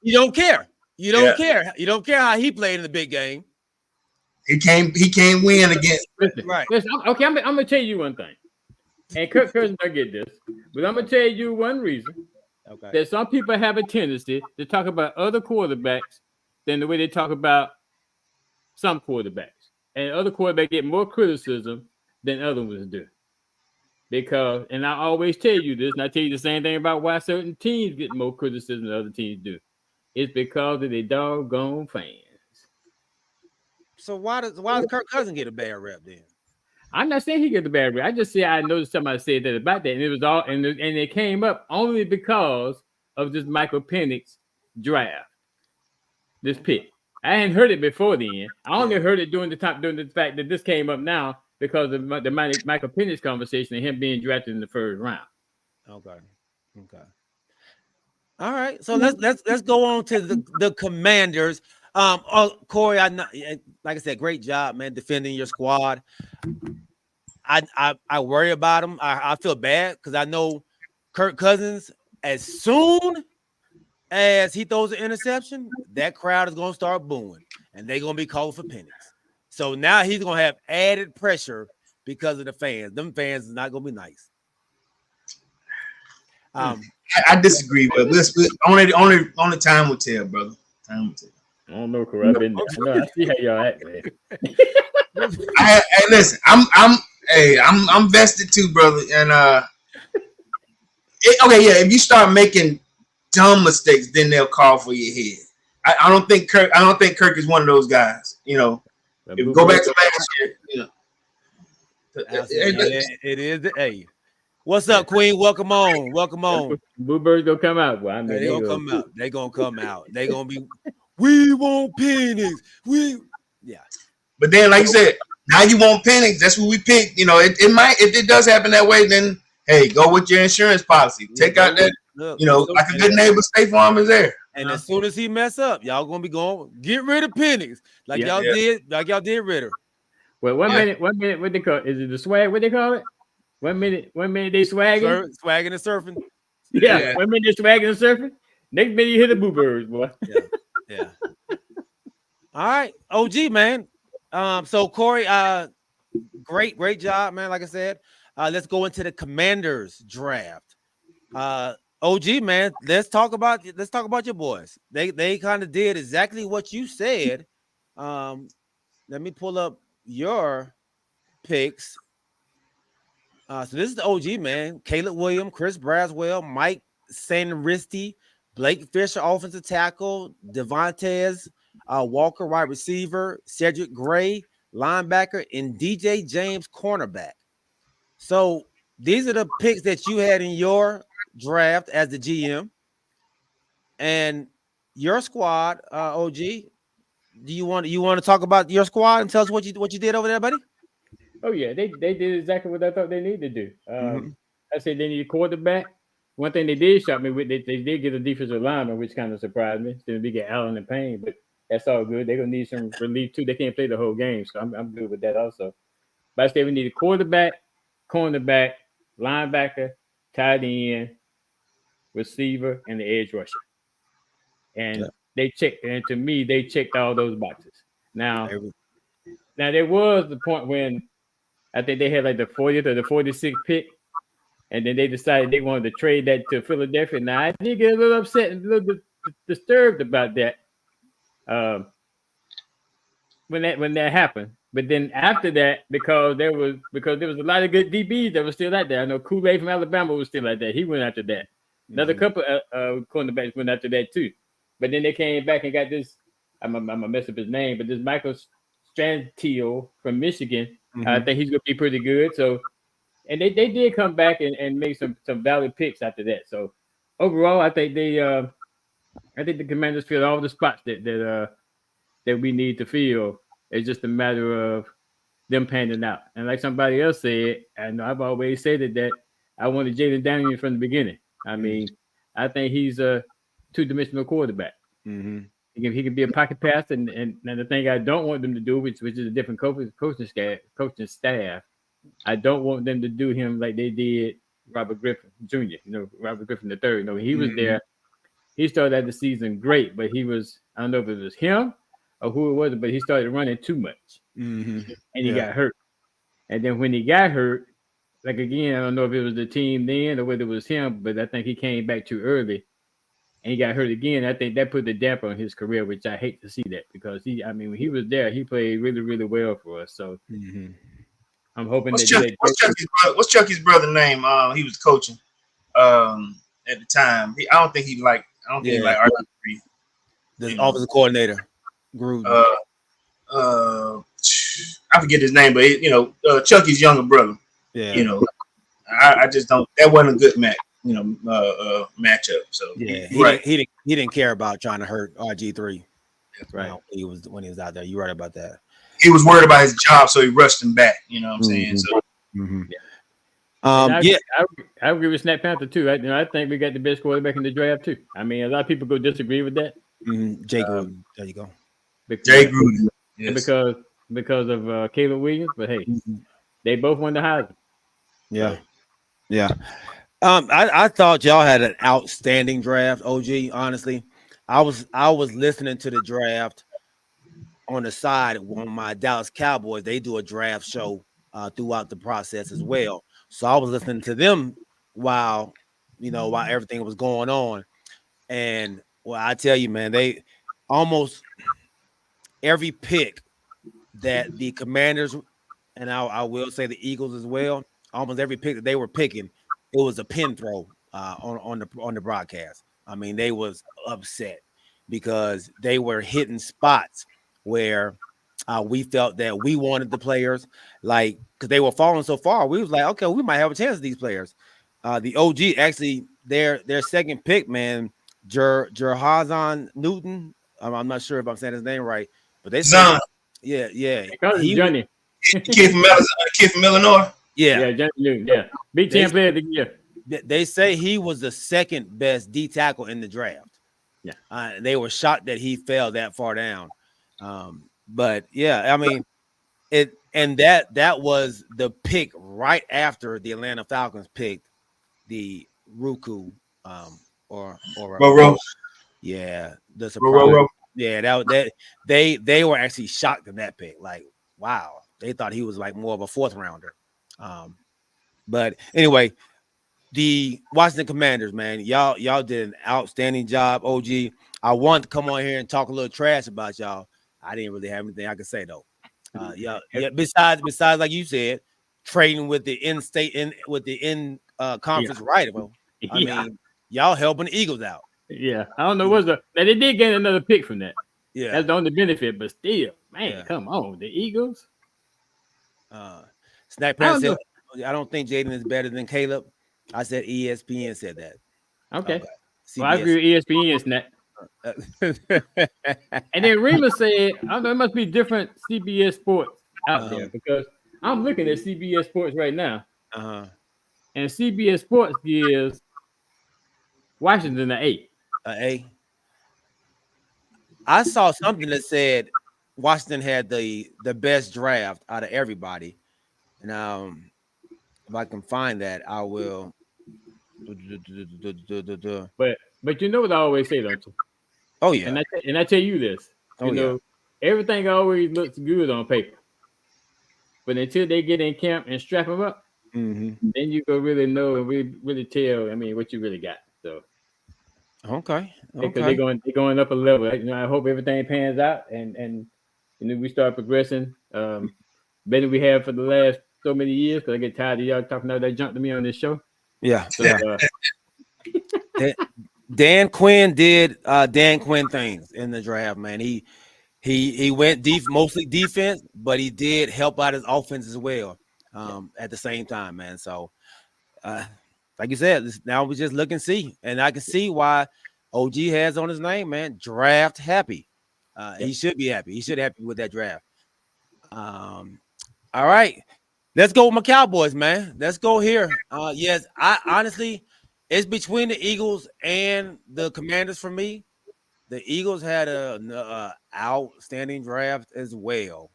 You don't care. You don't care. You don't care how he played in the big game. He can't win against. Listen, Right. Listen, okay, I'm gonna tell you one thing, and Kirk Cousins don't get this, but I'm gonna tell you one reason Okay. that some people have a tendency to talk about other quarterbacks than the way they talk about some quarterbacks, and other quarterbacks get more criticism than other ones do. Because, and I always tell you this, and I tell you the same thing about why certain teams get more criticism than other teams do. It's because of the doggone fans. So why does Kirk Cousins get a bad rep then? I'm not saying he get the bad rep. I just say I noticed somebody said that about that, and it was all and it came up only because of this Michael Penix draft, this pick. I hadn't heard it before then. I only heard it during the fact that this came up now because of the Michael Penix conversation and him being drafted in the first round. Okay. All right. So let's go on to the Commanders. Corey, like I said, great job, man, defending your squad. I worry about him. I feel bad because I know Kirk Cousins, as soon as he throws an interception, that crowd is gonna start booing and they're gonna be calling for Penix. So now he's gonna have added pressure because of the fans. Them fans is not gonna be nice. I disagree, but only time will tell, brother. Time will tell. I don't know, Corey. I've been there. I see how y'all act, man. Hey, listen, I'm vested too, brother. And if you start making dumb mistakes, then they'll call for your head. I don't think Kirk is one of those guys. You know, if you go back to last year, you know. It is the A. What's up, Queen? Welcome on. Blue Birds gonna come out. Well, I mean, They gonna come out. They gonna come out. They gonna be. We want Penix. But then, like you said, now you want Penix. That's what we picked. You know, it might, if it does happen that way, then hey, go with your insurance policy. Take out that, you know, like a good neighbor, State Farm is there. And as soon as he mess up, y'all gonna be going get rid of Penix like y'all did Ritter. Well, one minute, what they call it? Is it the swag? What they call it? 1 minute they swagging. Swagging and surfing. Yeah. 1 minute they swagging and surfing. Next minute you hit the Boo Birds, boy. Yeah. All right, OG, man. So Corey, great job, man. Like I said, let's go into the Commanders draft. OG, man, let's talk about your boys. They kind of did exactly what you said. Let me pull up your picks. So this is the OG, man. Caleb Williams, Chris Braswell, Mike Sanristi, Blake Fisher, offensive tackle, Devontae Walker, wide receiver, Cedric Gray, linebacker, and DJ James, cornerback. So these are the picks that you had in your draft as the GM, and your squad. OG, do you want to talk about your squad and tell us what you did over there, buddy? Oh yeah, they did exactly what I thought they needed to do. Mhm. I said they need a quarterback. One thing they did shot me with, they did get a defensive lineman, which kind of surprised me. Then we get Allen and Payne, but that's all good. They're gonna need some relief too. They can't play the whole game, so I'm good with that also. But I said we need a quarterback, cornerback, linebacker, tight end, receiver, and the edge rusher. And Yeah. they checked, and to me, they checked all those boxes. Now there was the point when I think they had like the 40th or the 46th pick, and then they decided they wanted to trade that to Philadelphia. Now I did get a little upset and a little bit disturbed about that when that happened. But then after that, because there was a lot of good DBs that was still out there. I know Kool-Aid from Alabama was still out there. He went after that. Another couple cornerbacks went after that too. But then they came back and got this. I'm gonna mess up his name, but this Michael Strantiel from Michigan. I think he's gonna be pretty good. So, and they did come back and make some valid picks after that. So overall, I think the Commanders filled all the spots that we need to fill. It's just a matter of them panning out. And like somebody else said, and I've always said it, that I wanted Jaden Daniels from the beginning. I mean, I think he's a two-dimensional quarterback. Mhm. He can be a pocket passer, and the thing I don't want them to do, which is a different coaching staff, I don't want them to do him like they did Robert Griffin Jr. Robert Griffin III. He was there. He started out the season great, but he was, I don't know if it was him or who it was, but he started running too much, and he got hurt. And then when he got hurt, like again, I don't know if it was the team then or whether it was him, but I think he came back too early. And he got hurt again. I think that put the damper on his career, which I hate to see that because when he was there, he played really, really well for us. So I'm hoping What's Chucky's brother name? He was coaching at the time. I don't think he liked RG3. The offensive coordinator, Gruden. I forget his name, but Chucky's younger brother. Yeah. I just don't. That wasn't a good match. Matchup. So he didn't care about trying to hurt RG3. Right. When he was out there. You're right about that. He was worried about his job, so he rushed him back. You know what I'm saying? So I agree with Snap Panther too. I think we got the best quarterback in the draft too. I mean, a lot of people go disagree with that. Jay Gruden. There you go. Jay Gruden. Yes. Because of Caleb Williams, but hey, they both won the Heisman. Yeah. I thought y'all had an outstanding draft, OG. Honestly, I was listening to the draft on the side on my Dallas Cowboys. They do a draft show throughout the process as well. So I was listening to them while everything was going on. And I tell you, man, they almost every pick that the Commanders and I will say the Eagles as well, almost every pick that they were picking, it was a pin throw on the broadcast. I mean, they was upset because they were hitting spots where we felt that we wanted the players, like because they were falling so far. We was like, okay, we might have a chance with these players. The OG actually their second pick, man, Jerhazan Newton. I'm not sure if I'm saying his name right, but they said, yeah, Johnny. Kid from Illinois. Yeah, Johnny Newton. Yeah, Big Ten player of the year. They say he was the second best D tackle in the draft. Yeah, they were shocked that he fell that far down. But yeah, I mean, that was the pick right after the Atlanta Falcons picked the Ruku or yeah, the surprise. Yeah, that they were actually shocked in that pick. Like, wow, they thought he was like more of a fourth rounder. But anyway, the Washington Commanders, man, y'all did an outstanding job. OG, I wanted to come on here and talk a little trash about y'all. I didn't really have anything I could say though. Yeah. Besides, like you said, trading with the in-state conference right. Well, I mean, y'all helping the Eagles out. Yeah, I don't know what's now they did get another pick from that. Yeah, that's the only benefit, but still, man, come on, the Eagles. Snack I Parent don't said, I don't think Jaden is better than Caleb. I said ESPN said that. Okay. Well, I agree with ESPN Snap. CBS. And then Reema said, I don't know, it must be different CBS Sports out Uh-huh. there because I'm looking at CBS Sports right now, Uh-huh. and CBS Sports gives Washington an 8. A. I saw something that said Washington had the best draft out of everybody, and if I can find that, I will. But you know what I always say, don't you? Oh yeah, And I tell you this, Oh, you know, everything always looks good on paper, but until they get in camp and strap them up, Mhm. then you go really know and really tell. I mean, what you really got. So Okay, because okay. they're going up a level. You know, I hope everything pans out and you know we start progressing better than we have for the last so many years. Because I get tired of y'all talking about that junk to me on this show. Yeah, So yeah. Dan Quinn did Dan Quinn things in the draft, man. He went mostly defense, but he did help out his offense as well at the same time, man. So, like you said, now we just look and see, and I can see why OG has on his name, man. Draft happy. He should be happy. He should be happy with that draft. All right, let's go with my Cowboys, man. Let's go here. Yes, I honestly, it's between the Eagles and the Commanders for me. The Eagles had a outstanding draft as well.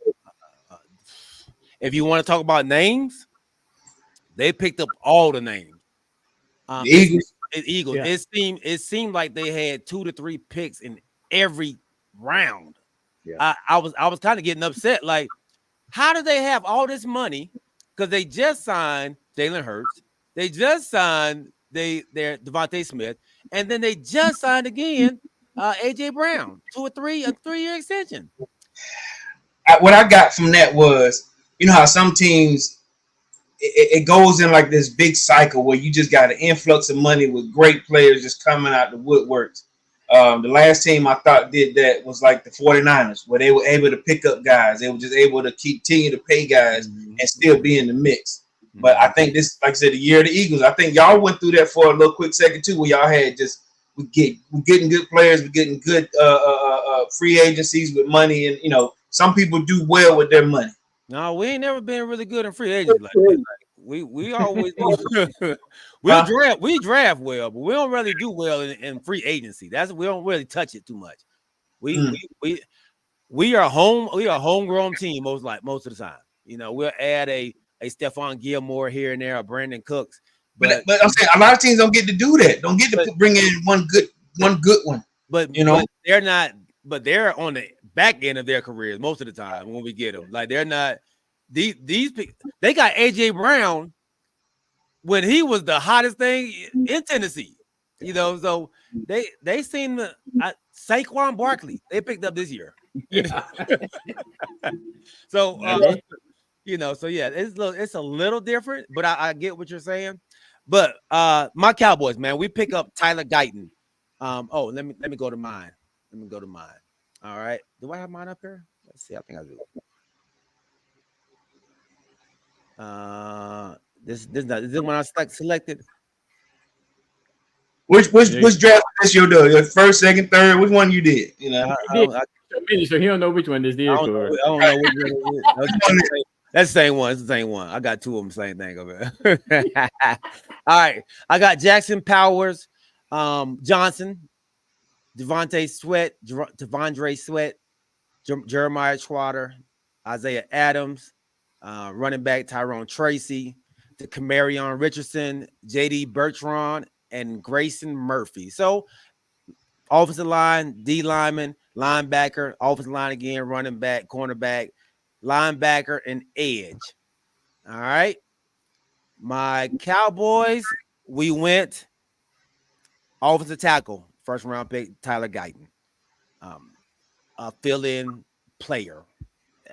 If you want to talk about names, they picked up all the names. The Eagles. Eagles. Yeah. It seemed like they had 2 to 3 picks in every round. Yeah. I was kind of getting upset. Like, how do they have all this money? Because they just signed Jalen Hurts. They just signed their Devontae Smith, and then they just signed again AJ Brown, a 3-year extension. What I got from that was, you know how some teams it goes in like this big cycle where you just got an influx of money with great players just coming out the woodworks. The last team I thought did that was like the 49ers, where they were able to pick up guys. They were just able to continue to pay guys and still be in the mix. But I think this, like I said, the year of the Eagles, I think y'all went through that for a little quick second too, where y'all had just we're getting good players, we're getting good free agencies with money, and you know some people do well with their money. No, we ain't never been really good in free agency like that. Like, we always we draft well, but we don't really do well in free agency. We don't really touch it too much. We are a homegrown team most of the time. You know, we'll add a Stephon Gilmore here and there, a Brandon Cooks. But I'm saying a lot of teams don't get to do that. Don't get to bring in one good one. But you know, but they're not. But they're on the back end of their careers most of the time when we get them. Like they're not. These they got AJ Brown when he was the hottest thing in Tennessee. You know, so they seem to Saquon Barkley they picked up this year. Yeah. So you know, so yeah, it's a little different, but I get what you're saying. But my Cowboys, man, we pick up Tyler Guyton. Let me go to mine. All right. Do I have mine up here? Let's see. I think I do. This one I selected. Which draft is your first, second, third? Which one you did? You know, so he don't know which one this is. I don't know which one it is. That's the same one. It's the same one. I got 2 of them, same thing over there. All right. I got Jackson Powers, Johnson, Devondre Sweat, Jeremiah Trotter, Isaiah Adams, running back Tyrone Tracy, to Camarion Richardson, J.D. Bertrand, and Grayson Murphy. So, offensive line, D lineman, linebacker, offensive line again, running back, cornerback, linebacker, and edge. All right. My Cowboys, we went offensive tackle, first round pick, Tyler Guyton. A fill-in player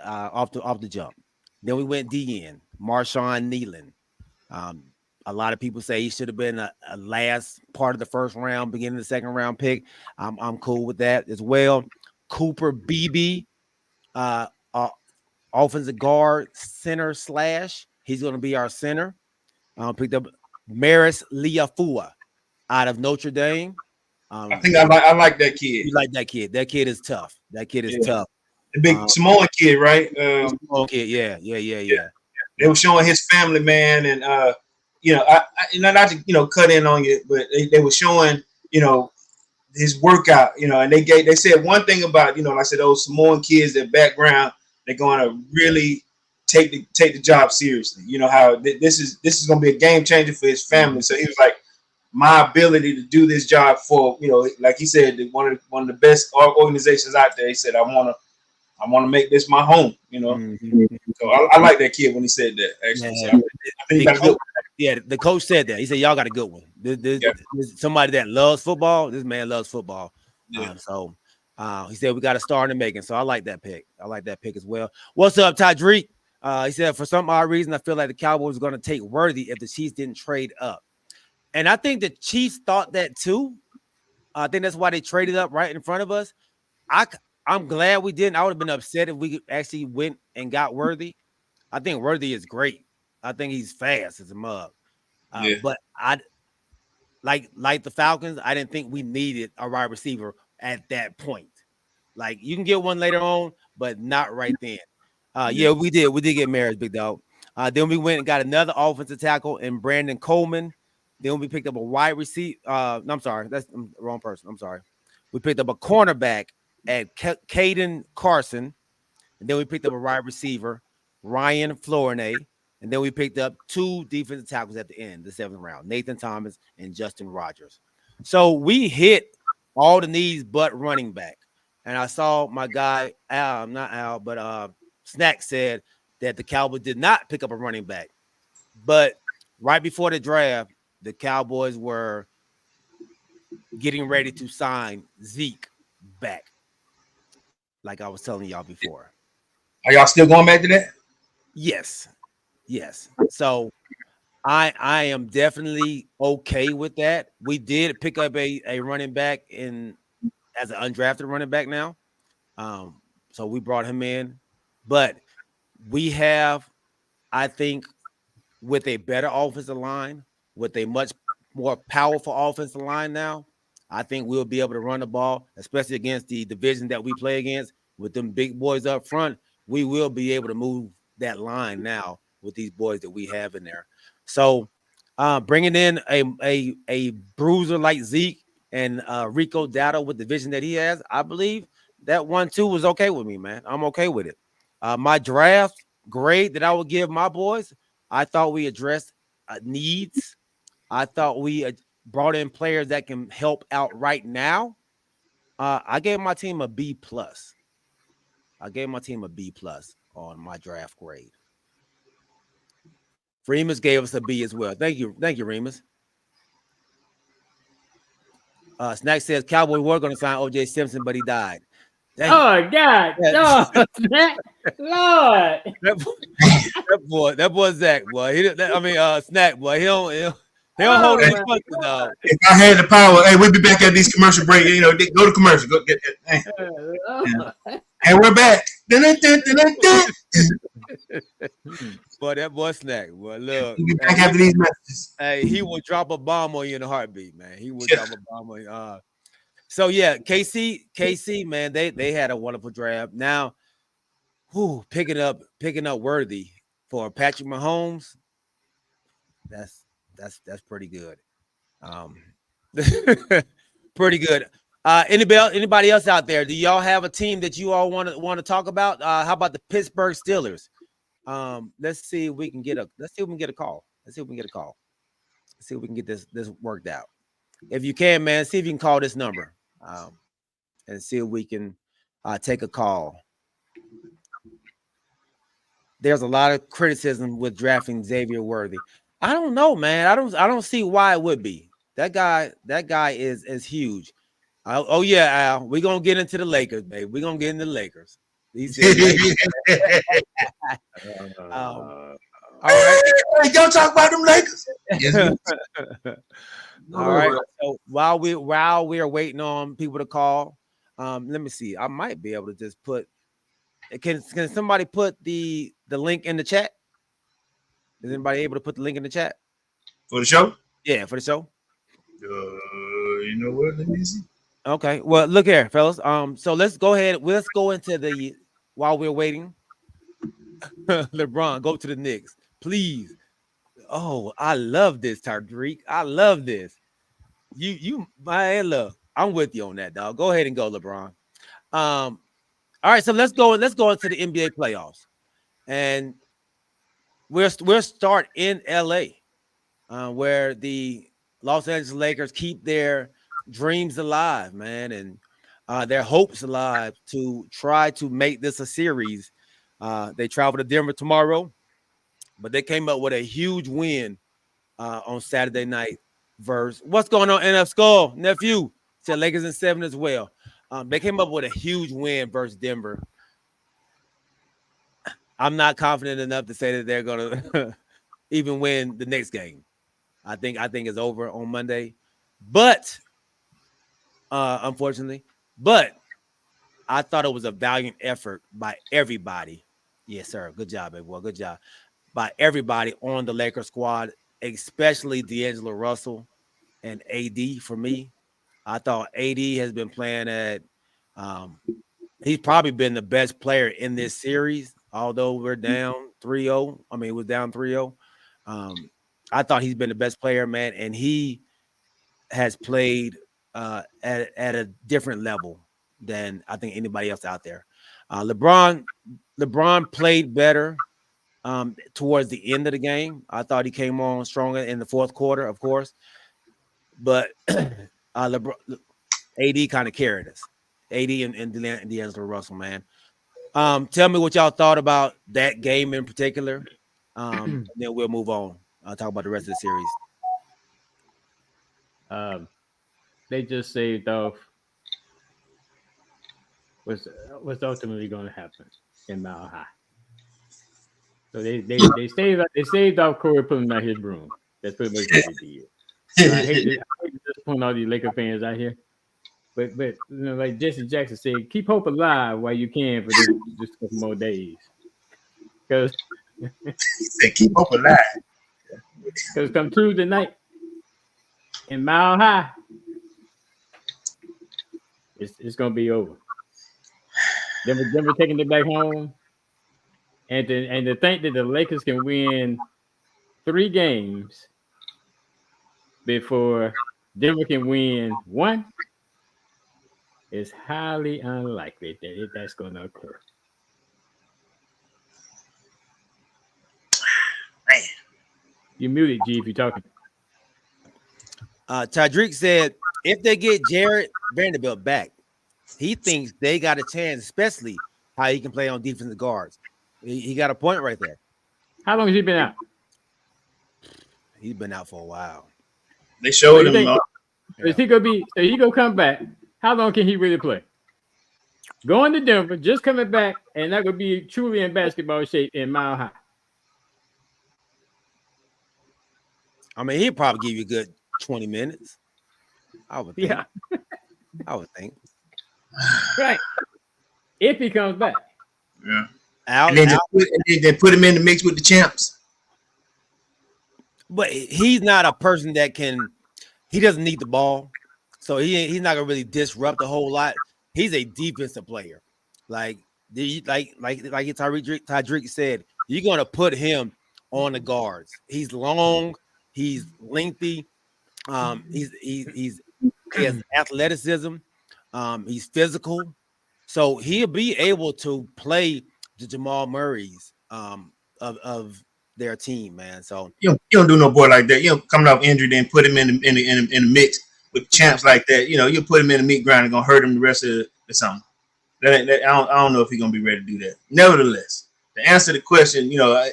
off the jump. Then we went DN, Marshawn Nealon. A lot of people say he should have been a last part of the first round, beginning of the second round pick. I'm cool with that as well. Cooper Beebe, offensive guard, center slash. He's going to be our center. Picked up Maris Liafua out of Notre Dame. I think I like that kid. You like that kid? That kid is tough. That kid is tough. The big Samoan kid, right? Samoan kid, yeah. They were showing his family, man, and I not to cut in on you, but they were showing his workout, and they said one thing about like I said, those Samoan kids, their background, they're going to really take the job seriously. You know how this is going to be a game changer for his family. So he was like, my ability to do this job for like he said, one of the best organizations out there. He said, I want to make this my home. So I like that kid when he said that. Actually, so I think he got a good one. Yeah, the coach said that. He said, y'all got a good one. This somebody that loves football. This man loves football. Yeah. So he said, we got a star in the making. So I like that pick. I like that pick as well. What's up, Tydreek? He said, for some odd reason, I feel like the Cowboys are going to take Worthy if the Chiefs didn't trade up. And I think the Chiefs thought that too. I think that's why they traded up right in front of us. I'm glad we didn't. I would have been upset if we actually went and got Worthy. I think Worthy is great. I think he's fast as a mug. But I like the Falcons. I didn't think we needed a wide receiver at that point. Like you can get one later on, but not right then. Yeah, we did. We did get Maris, big dog. Then we went and got another offensive tackle in Brandon Coleman. Then we picked up a wide receiver. I'm sorry, that's the wrong person. I'm sorry. We picked up a cornerback at Caden Carson, and then we picked up a wide receiver, Ryan Flournoy, and then we picked up two defensive tackles at the end, the 7th round, Nathan Thomas and Justin Rogers. So we hit all the needs but running back. And I saw my guy, Al, not Al, but Snack said that the Cowboys did not pick up a running back. But right before the draft, the Cowboys were getting ready to sign Zeke back, like I was telling y'all before. Are y'all still going back to that? Yes. So I am definitely okay with that. We did pick up a running back as an undrafted running back now. So we brought him in, but we have, I think, with a better offensive line, with a much more powerful offensive line now, I think we'll be able to run the ball, especially against the division that we play against with them big boys up front. We will be able to move that line now with these boys that we have in there. So bringing in a bruiser like Zeke and Rico Dowdle with the vision that he has, I believe that 1-2 was okay with me, man. I'm okay with it. My draft grade that I would give my boys, I thought we addressed needs. I thought we brought in players that can help out right now. I gave my team a B+. I gave my team a B+ on my draft grade. Remus gave us a B as well. Thank you, Remus. Snack says Cowboys were going to sign O.J. Simpson, but he died. Dang. Oh God, no, Lord. That boy Zach, boy. Snack, boy. He don't hold his punches, dog. If I had the power, hey, we'd be back at these commercial break. Go to commercial. Go get that. And we're back. Boy, that boy Snack, boy. Look, we'll be back after these messages. Hey, he will drop a bomb on you in a heartbeat, man. He will drop a bomb on you. So yeah, KC, man, they had a wonderful draft. Now, picking up Worthy for Patrick Mahomes, that's pretty good. Pretty good. Anybody else out there? Do y'all have a team that you all want to talk about? How about the Pittsburgh Steelers? Let's see if we can get a call. Let's see if we can get this worked out. If you can, man, see if you can call this number and see if we can take a call. There's a lot of criticism with drafting Xavier Worthy. I don't know, man. I don't see why it would be. That guy is huge. Oh yeah, Al. We're gonna get into the Lakers, baby. We're gonna get into the Lakers. He said, all right. Hey, don't talk about them Lakers. All right. So while we are waiting on people to call, let me see. I might be able to just put Can somebody put the link in the chat? Is anybody able to put the link in the chat? For the show? Yeah, for the show. You know what? Let me see. Okay. Well, look here, fellas. So let's go ahead. Let's go into the while we're waiting. LeBron, go to the Knicks, please. Oh, I love this, Tariq. I love this. You, man, look, I'm with you on that, dog. Go ahead and go, LeBron. All right, so let's go into the NBA playoffs, and we'll start in LA, where the Los Angeles Lakers keep their dreams alive, man, and their hopes alive to try to make this a series. They travel to Denver tomorrow, but they came up with a huge win on Saturday night. What's going on, NF Skull nephew? Said Lakers in 7 as well. They came up with a huge win versus Denver. I'm not confident enough to say that they're gonna even win the next game. I think it's over on Monday, but unfortunately, I thought it was a valiant effort by everybody. Yes, sir. Good job, baby boy. Good job by everybody on the Lakers squad, especially D'Angelo Russell and AD. For me, I thought AD has been playing at. He's probably been the best player in this series, although we're down 3-0. I mean, it was down 3-0. I thought he's been the best player, man, and he has played at a different level than I think anybody else out there. LeBron played better towards the end of the game. I thought he came on stronger in the fourth quarter, of course, but LeBron, AD kind of carried us. AD and D'Angelo Russell, man. Tell me what y'all thought about that game in particular. And then we'll move on. I'll talk about the rest of the series. They just saved off what's ultimately going to happen in Mile High. So they saved off Corey pulling out his broom. That's pretty much what they did. I hate to disappoint all these Laker fans out here. But you know, like Jesse Jackson said, keep hope alive while you can for just a couple more days. Because they keep hope alive. Because come Tuesday night in Mile High, it's gonna be over. Denver taking it back home, and to think that the Lakers can win 3 games before Denver can win 1. It's highly unlikely that that's going to occur. Man. You muted, G, if you're talking. Tadriq said if they get Jared Vanderbilt back, he thinks they got a chance, especially how he can play on defensive guards. He got a point right there. How long has he been out? He's been out for a while. They showed him. Is he gonna come back? How long can he really play? Going to Denver, just coming back, and that would be truly in basketball shape in Mile High. I mean, he'd probably give you a good 20 minutes. I would think. Yeah. I would think. Right. If he comes back. Yeah. And then put him in the mix with the champs. But he's not a person that he doesn't need the ball. So he's not gonna really disrupt a whole lot. He's a defensive player. Like Tadriq said, you're gonna put him on the guards. He's long, he's lengthy, he has athleticism, he's physical, so he'll be able to play the Jamal Murrays of their team, man. So you don't do no boy like that. You know, coming off injury, then put him in the mix with champs like that. You know, you put him in the meat grind and gonna hurt him the rest of the summer. I don't know if he's gonna be ready to do that. Nevertheless, to answer the question, you know,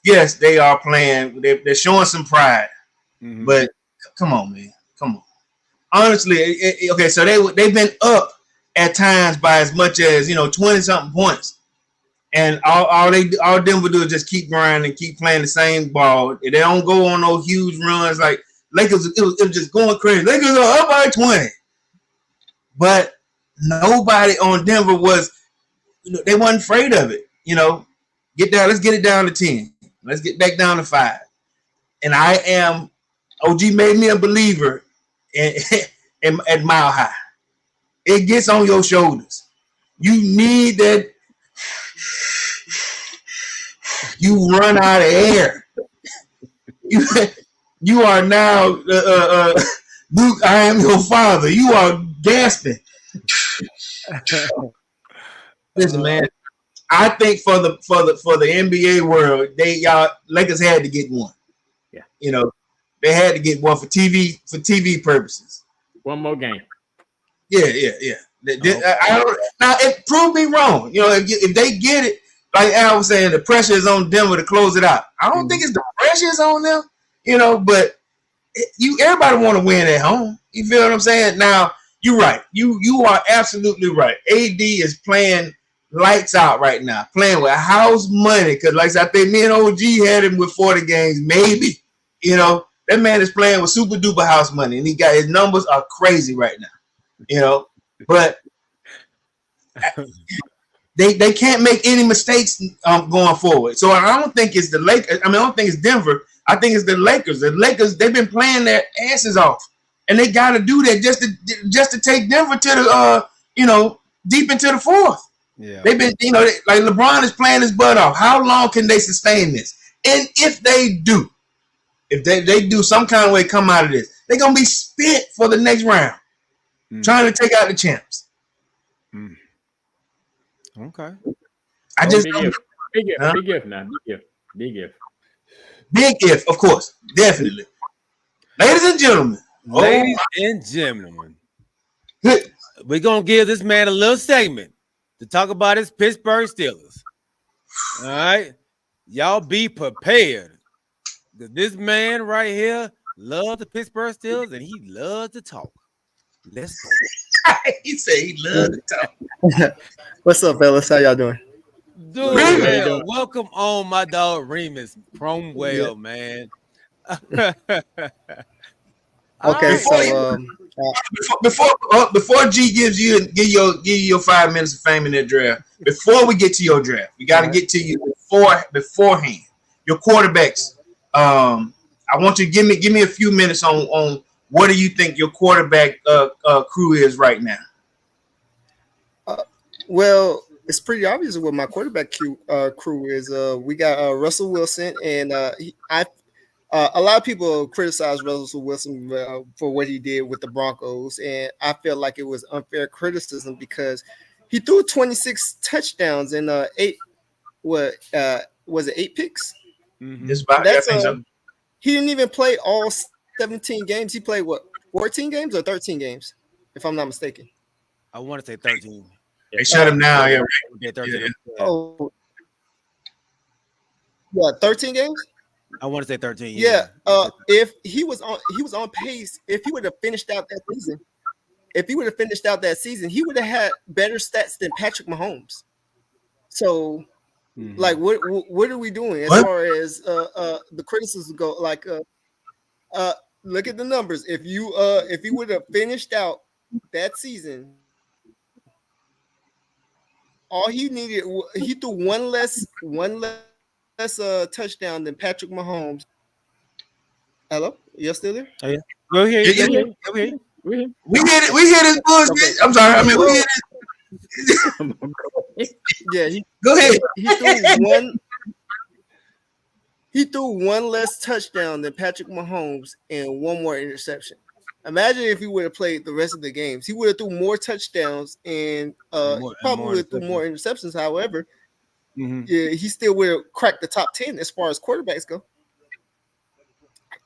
yes, they are playing. They're showing some pride, but come on, man, come on. Honestly, okay, so they've been up at times by as much as 20-something points, and all Denver do is just keep grinding, keep playing the same ball. They don't go on those huge runs like Lakers. It was just going crazy. Lakers are up by 20, but nobody on Denver was they wasn't afraid of it. Get down. Let's get it down to 10. Let's get back down to 5. And OG made me a believer at Mile High. It gets on your shoulders. You need that. You run out of air. You are now Luke. I am your father. You are gasping. Listen, man. I think for the NBA world, Lakers had to get one. Yeah. They had to get one for TV purposes. One more game. Yeah. Now it proved me wrong. If they get it, like Al was saying, the pressure is on Denver to close it out. I don't think it's the pressure is on them. But everybody want to win at home. You feel what I'm saying? Now you're right. You are absolutely right. AD is playing lights out right now, playing with house money. Because like I think me and OG had him with 40 games, maybe. That man is playing with super duper house money, and his numbers are crazy right now. But they can't make any mistakes going forward. So I don't think it's the Lakers. I don't think it's Denver. I think it's the Lakers. The Lakers, they've been playing their asses off, and they got to do that just to take Denver to the deep into the fourth. Yeah, they've been like LeBron is playing his butt off. How long can they sustain this? And if they do, they do some kind of way come out of this, they're gonna be spit for the next round, trying to take out the champs. Okay. I just big if now. Big if. Big if, of course, definitely. Ladies and gentlemen. We're gonna give this man a little segment to talk about his Pittsburgh Steelers. All right. Y'all be prepared. This man right here loves the Pittsburgh Steelers and he loves to talk. Let's go. He said he loves to talk. What's up, fellas? How y'all doing? Dude, man, welcome on, my dog Remus Cromwell, man. Okay, so before G give you your 5 minutes of fame in their draft, before we get to your draft, we got to get to you beforehand. Your quarterbacks. I want you to give me a few minutes on what do you think your quarterback crew is right now. Well, it's pretty obvious what my quarterback crew is. We got Russell Wilson, and a lot of people criticize Russell Wilson for what he did with the Broncos, and I feel like it was unfair criticism because he threw 26 touchdowns and was it 8 picks? Mm-hmm. That's he didn't even play all 17 games. He played 14 games or 13 games, if I'm not mistaken. I want to say 13. They shut him down. Yeah, right. 13. Yeah. Oh, yeah, 13 games. I want to say 13. Yeah. If he was on pace, if he would have finished out that season, he would have had better stats than Patrick Mahomes. So, like, what are we doing as far as the criticisms go? Like, look at the numbers. If he would have finished out that season, all he needed, he threw one less touchdown than Patrick Mahomes. Hello, you still there? Oh, yeah. Go ahead. We hear this bullshit. Okay. I'm sorry. We hear this. Yeah, go ahead. He threw one less touchdown than Patrick Mahomes and one more interception. Imagine if he would have played the rest of the games. He would have threw more touchdowns and probably would have threw more interceptions. However, yeah, he still would have cracked the top 10 as far as quarterbacks go.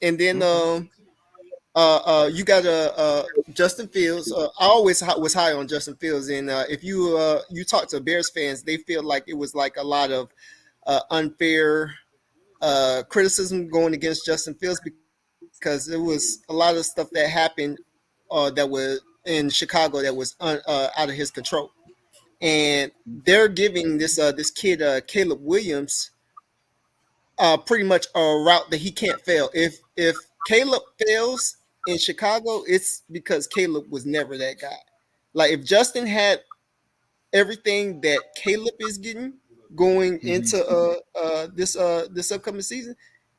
And then you got Justin Fields. I always was high on Justin Fields, and if you talk to Bears fans, they feel like it was like a lot of unfair criticism going against Justin Fields because it was a lot of stuff that happened that was in Chicago that was out of his control. And they're giving this kid Caleb Williams pretty much a route that he can't fail. If Caleb fails in Chicago, it's because Caleb was never that guy. Like if Justin had everything that Caleb is getting going into this upcoming season,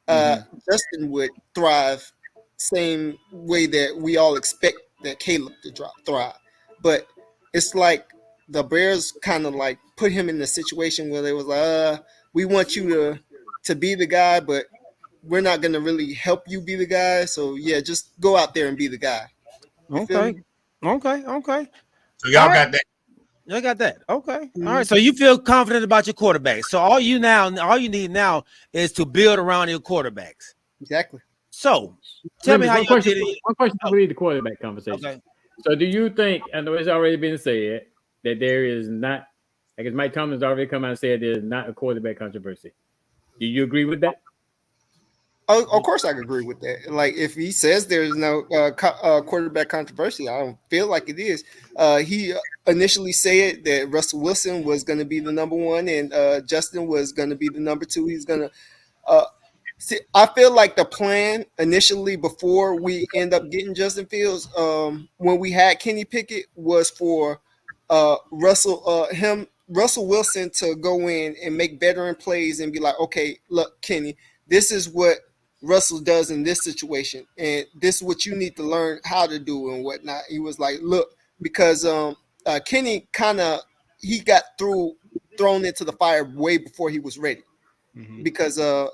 Justin would thrive same way that we all expect that Caleb to thrive. But it's like the Bears kind of like put him in the situation where they was like, we want you to be the guy, but we're not gonna really help you be the guy. So yeah, just go out there and be the guy. You feel Okay. me? Okay. So y'all All right. got that. I got that. Okay. All right. So you feel confident about your quarterback. So all you need now is to build around your quarterbacks. Exactly. So tell me how one you question. did it. One question before we leave the quarterback conversation. Okay. So do you think, I know it's already been said, that there is not, I guess Mike Tomlin's already come out and said there's not a quarterback controversy. Do you agree with that? Of course, I agree with that. Like, if he says there's no quarterback controversy, I don't feel like it is. He initially said that Russell Wilson was going to be the number one and Justin was going to be the number two. He's going to see. I feel like the plan initially, before we end up getting Justin Fields, when we had Kenny Pickett, was for Russell Wilson to go in and make veteran plays and be like, okay, look, Kenny, this is what Russell does in this situation, and this is what you need to learn how to do and whatnot. He was like, look, because Kenny he got thrown into the fire way before he was ready because of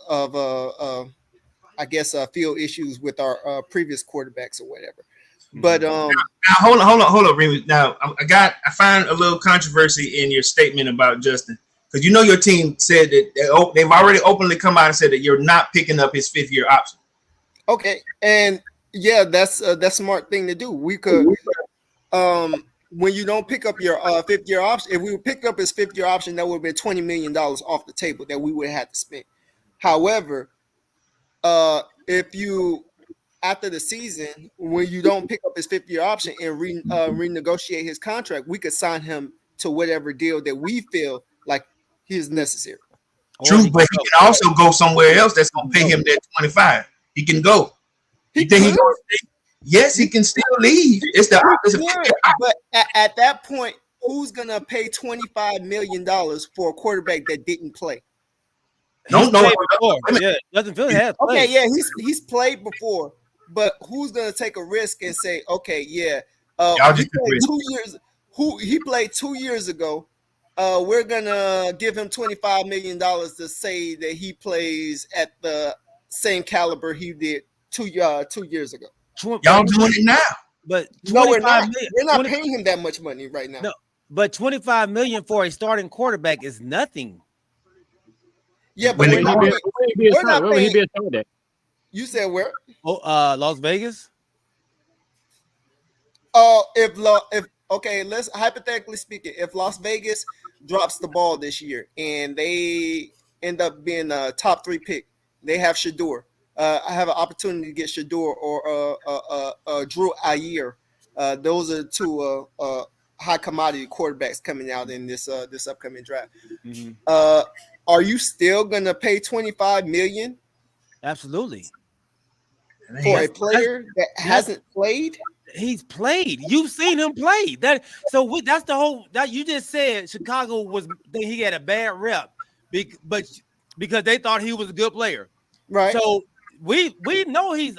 I guess field issues with our previous quarterbacks or whatever. But now, hold on, Remus. Now I find a little controversy in your statement about Justin. Because you know your team said that they've already openly come out and said that you're not picking up his 5th-year option. Okay, and yeah, that's a smart thing to do. We could, when you don't pick up your 5th-year option, if we would pick up his 5th-year option, that would have been $20 million off the table that we would have to spend. However, if you after the season, when you don't pick up his 5th-year option and renegotiate his contract, we could sign him to whatever deal that we feel like he is necessary. True, but he can also go somewhere else that's going to pay him that 25. He can go. You think he going to stay? Yes, he can still leave. It's but at that point, who's going to pay $25 million for a quarterback that didn't play? Don't know. Yeah, doesn't feel has played. Okay, yeah, he's played before, but who's going to take a risk and say, okay, yeah, he played 2 years. He played 2 years ago. We're gonna give him $25 million to say that he plays at the same caliber he did 2 years ago. Y'all doing it now, but no, we're not. We're not paying him that much money right now. No, but $25 million for a starting quarterback is nothing. Yeah, but we're not paying. You said where? Oh, Las Vegas. If okay, let's hypothetically speaking, if Las Vegas drops the ball this year and they end up being a top 3 pick, they have Shedeur. I have an opportunity to get Shedeur or Drew Ayer. Those are 2 high commodity quarterbacks coming out in this upcoming draft. Are you still gonna pay $25 million? Absolutely. For a player that hasn't played? He's played. You've seen him play. That's the whole that you just said. Chicago he had a bad rep, but because they thought he was a good player, right? So we know he's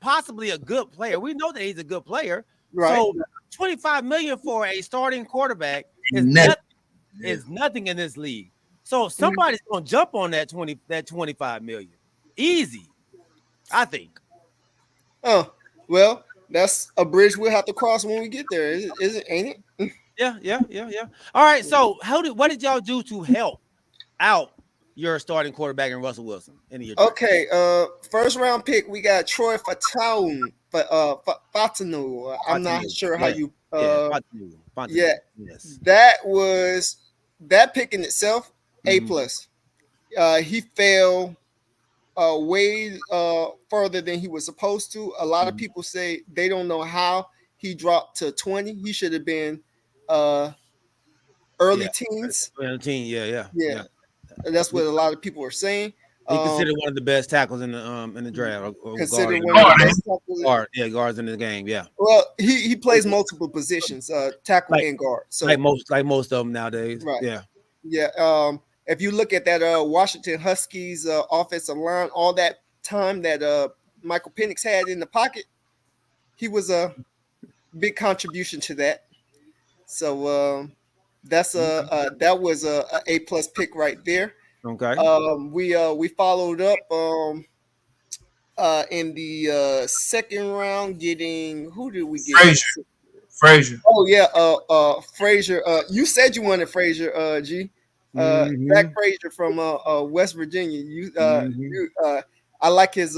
possibly a good player. We know that he's a good player, right? So $25 million for a starting quarterback is nothing in this league. So somebody's gonna jump on that $25 million, easy, I think. Oh well. That's a bridge we'll have to cross when we get there. Ain't it? Yeah. All right. So what did y'all do to help out your starting quarterback and Russell Wilson? Okay. First round pick, we got Troy Fautanu. I'm not sure how you. Yeah. Yes. That pick in itself, A+. He fell way further than he was supposed to. A lot of people say they don't know how he dropped to 20. He should have been early teens. Early teen, yeah. That's what a lot of people are saying. He considered one of the best tackles in the draft. Or Considered guard. one of the best tackles. Guards in the game. Yeah. Well, he plays multiple positions, tackle Like- and guard. So Like most of them nowadays. Right. Yeah. yeah, if you look at that Washington Huskies offensive line, all that time that Michael Penix had in the pocket, he was a big contribution to that. So that was a A+ pick right there. Okay. We followed up in the second round, getting who did we get? Frazier. Oh yeah, Frazier. You said you wanted Frazier, G. Zach Frazier from West Virginia. I like his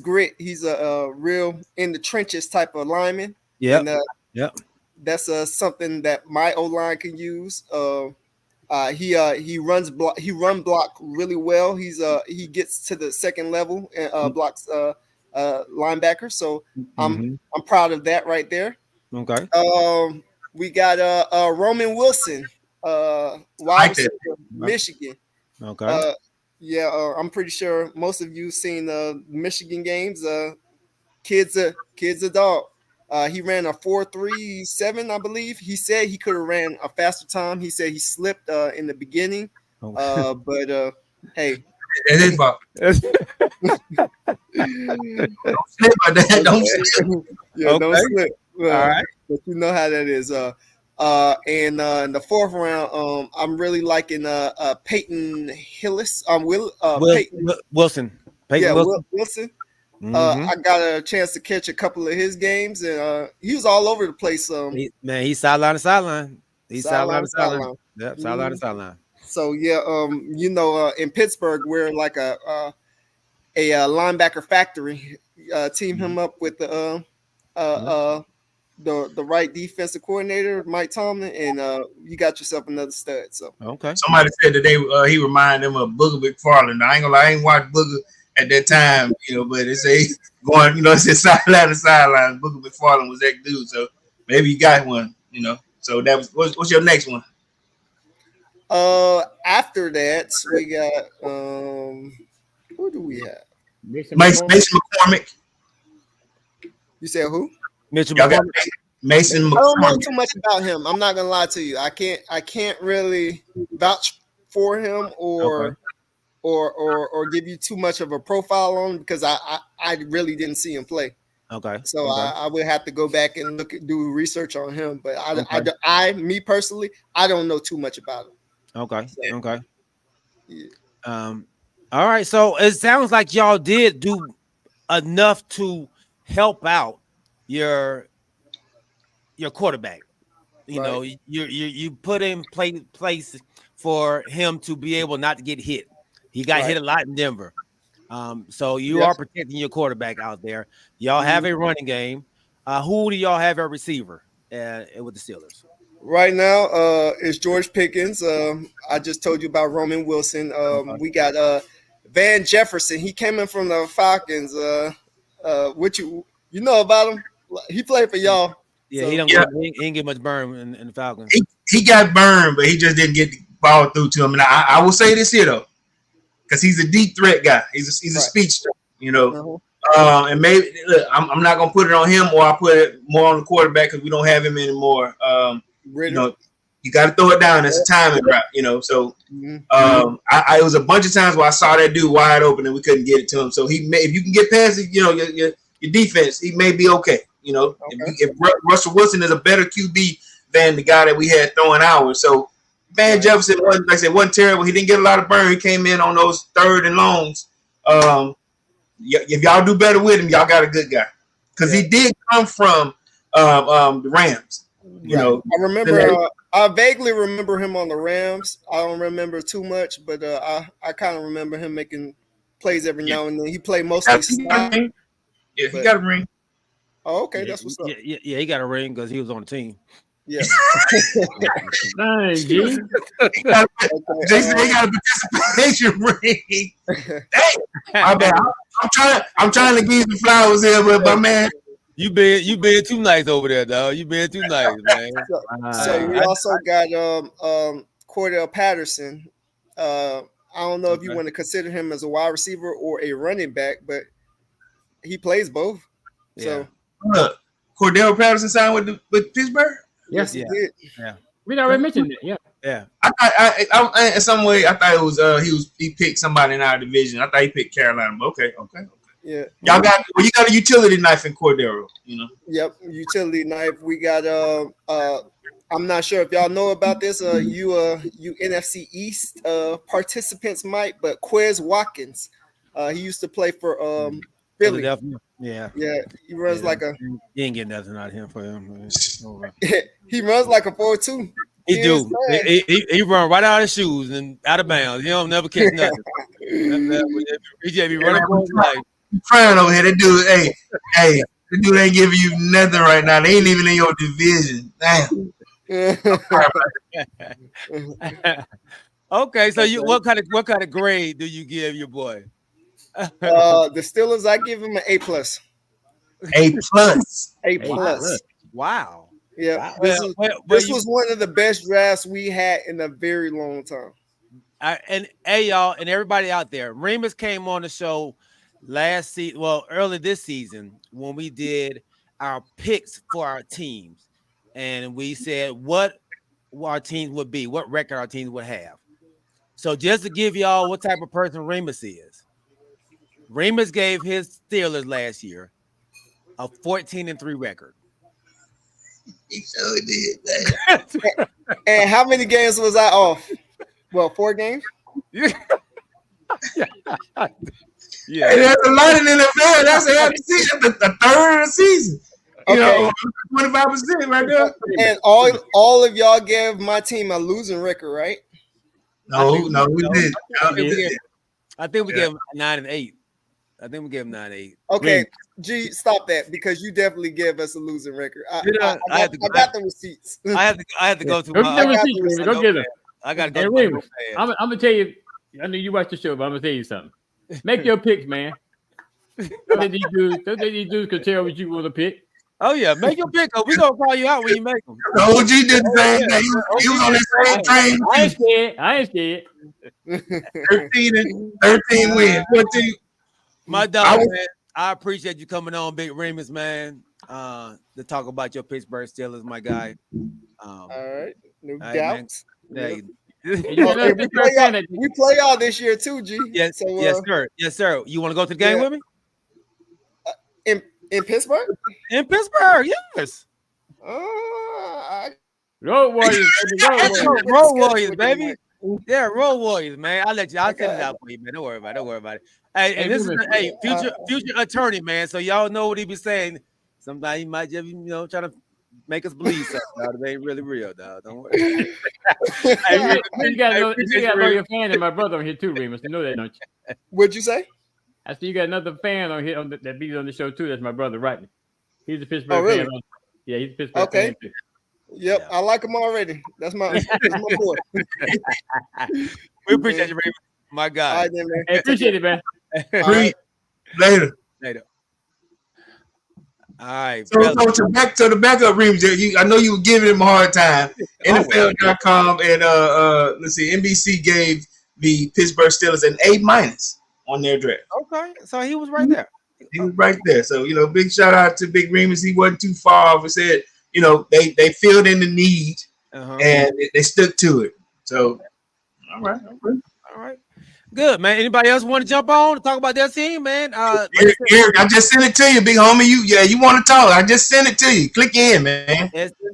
grit. He's a real in the trenches type of lineman. Yeah. And, that's something that my O-line can use. He run block really well. He gets to the second level and blocks linebacker. So I'm proud of that right there. Okay. We got Roman Wilson, wide receiver, Michigan. Okay. I'm pretty sure most of you seen the Michigan games. Kid's a dog. He ran a 4.37, I believe. He said he could have ran a faster time. He said he slipped in the beginning. But hey, it is about. Don't slip by that. Don't slip. Yeah, don't slip. All right. But you know how that is. And in the fourth round, I'm really liking Peyton Hillis. Wilson. Peyton Wilson. Wilson. I got a chance to catch a couple of his games, and he was all over the place. He's sideline to sideline. He's sideline to sideline. Yep, sideline to Mhm. sideline. So yeah, in Pittsburgh, we're like a linebacker factory. Team him up with the right defensive coordinator, Mike Tomlin, and you got yourself another stud. So okay. Somebody said that he reminded them of Booger McFarland. I ain't gonna lie, I ain't watched Booger at that time, but it's it's sideline to sideline. Booger McFarland was that dude, so maybe you got one, So that was what's your next one? After that, we got who do we have? Mason McCormick. You said who? Mitchell Y'all got McCormick. Mason I don't know McCormick. too much about him. I'm not gonna lie to you. I can't really vouch for him or give you too much of a profile on him because I really didn't see him play. Okay. So okay. I would have to go back and do research on him. But Okay. me personally, I don't know too much about him. Okay. So, Okay. yeah. All right. So it sounds like y'all did do enough to help out your quarterback. You know, you put in place for him to be able not to get hit. He got hit a lot in Denver. So you are protecting your quarterback out there. Y'all have a running game. Who do y'all have at receiver with the Steelers? Right now, it's George Pickens. I just told you about Roman Wilson. We got Van Jefferson. He came in from the Falcons. What you know about him? He played for y'all. Yeah, So, he didn't get much burn in the Falcons. He got burned, but he just didn't get the ball through to him. And I will say this here though, because he's a deep threat guy. He's a speedster, And maybe look, I'm not gonna put it on him, or I put it more on the quarterback because we don't have him anymore. You got to throw it down. It's a timing route, So it was a bunch of times where I saw that dude wide open and we couldn't get it to him. So if you can get past it, your defense, he may be okay. If Russell Wilson is a better QB than the guy that we had throwing ours. So Van Jefferson wasn't terrible. He didn't get a lot of burn. He came in on those third and longs. If y'all do better with him, y'all got a good guy because he did come from the Rams. I remember. I vaguely remember him on the Rams. I don't remember too much, but I kind of remember him making plays every now and then. He played mostly slot. Yeah, he got a ring. Oh, okay, that's what's up. Yeah, he got a ring because he was on the team. Yeah. Nice, G. Jason, he got a participation ring. Dang, my bad. I'm trying to give you the flowers here, but my man. You been too nice over there, dog. You been too nice, man. So we also got Cordell Patterson. I I don't know if you Okay. want to consider him as a wide receiver or a running back, but he plays both. So Look, Cordell Patterson signed with Pittsburgh. yes, he Yeah. did. We already mentioned it. Yeah. Yeah. I in some way I thought it was he picked somebody in our division. I thought he picked Carolina. But okay. Yeah. Y'all got you got a utility knife in Cordero, you know. Yep. Utility knife. We got I'm not sure if y'all know about this. You NFC East participants might, but Quez Watkins. He used to play for Philly. Philadelphia. Yeah. Yeah, he runs like a He ain't getting nothing out of him for him. he runs like a 4.2. He do. He run right out of his shoes and out of bounds. He don't never catch nothing. He just be running for his life. Crying over here. That dude, hey, the dude ain't giving you nothing right now. They ain't even in your division. Damn. Okay, so you what kind of grade do you give your boy? The Steelers, I give him an A+. A+. A+. Wow. Yeah, Well, this was one of the best drafts we had in a very long time. And hey, y'all, and everybody out there, Remus came on the show last season, early this season when we did our picks for our teams, and we said what our teams would be, what record our teams would have. So just to give y'all what type of person Remus is, Remus gave his Steelers last year a 14-3 record. He sure did, man. And how many games was I off? Well, 4 games. Yeah. Hey, there's a lot in the NFL. That's half the season. That's the third of the season. You know, 25% right there. And all of y'all gave my team a losing record, right? No, we did. I think we gave him 9-8. I think we gave him 9-8. Okay, G, stop that because you definitely gave us a losing record. I got the receipts. I have to go to Go my. get the receipts, baby. Go get them. I got to go. Hey, to my Remus, notepad. I'm gonna tell you. I know you watch the show, but I'm gonna tell you something. Make your picks, man. Don't let these dudes can tell what you want to pick. Oh yeah, make your pick. We gonna call you out when you make them. The OG did the same thing. He was on that same train. I ain't scared. 13 wins. 14. My dog, man. I appreciate you coming on, Big Remus, man. To talk about your Pittsburgh Steelers, my guy. All right, no all right, doubt. man. We play y'all this year too, G. Yes, So, yes, sir. Yes, sir. You want to go to the game with me? In Pittsburgh? In Pittsburgh, yes. Road Warriors, baby. Road Warriors, baby. Yeah, Road Warriors, man. I'll send it out for you, man. Don't worry about it. Hey, and this is future attorney, man. So y'all know what he be saying. Sometimes he might just, try to make us believe something. It ain't really real, dog. Don't worry. You got another fan and my brother on here too, Remus. You know that, don't you? What'd you say? I see you got another fan on here that be on the show too. That's my brother, Rodney. He's a Pittsburgh really? fan. Yeah, he's a Pittsburgh fan too. Yep, yeah. I like him already. That's my boy. We appreciate you, Raymond. My God. All right, then, man. Hey, appreciate it, man. Right. Later. All right. So to the backup Reams, I know you were giving him a hard time. NFL.com and let's see, NBC gave the Pittsburgh Steelers an A- on their draft. Okay, so he was right there. He was right there. So big shout out to Big Remus. He wasn't too far off. He said, they filled in the need and they stuck to it. So, all right. Good, man. Anybody else want to jump on and talk about their team, man? Eric, I just sent it to you, big homie. You want to talk? I just sent it to you. Click in, man.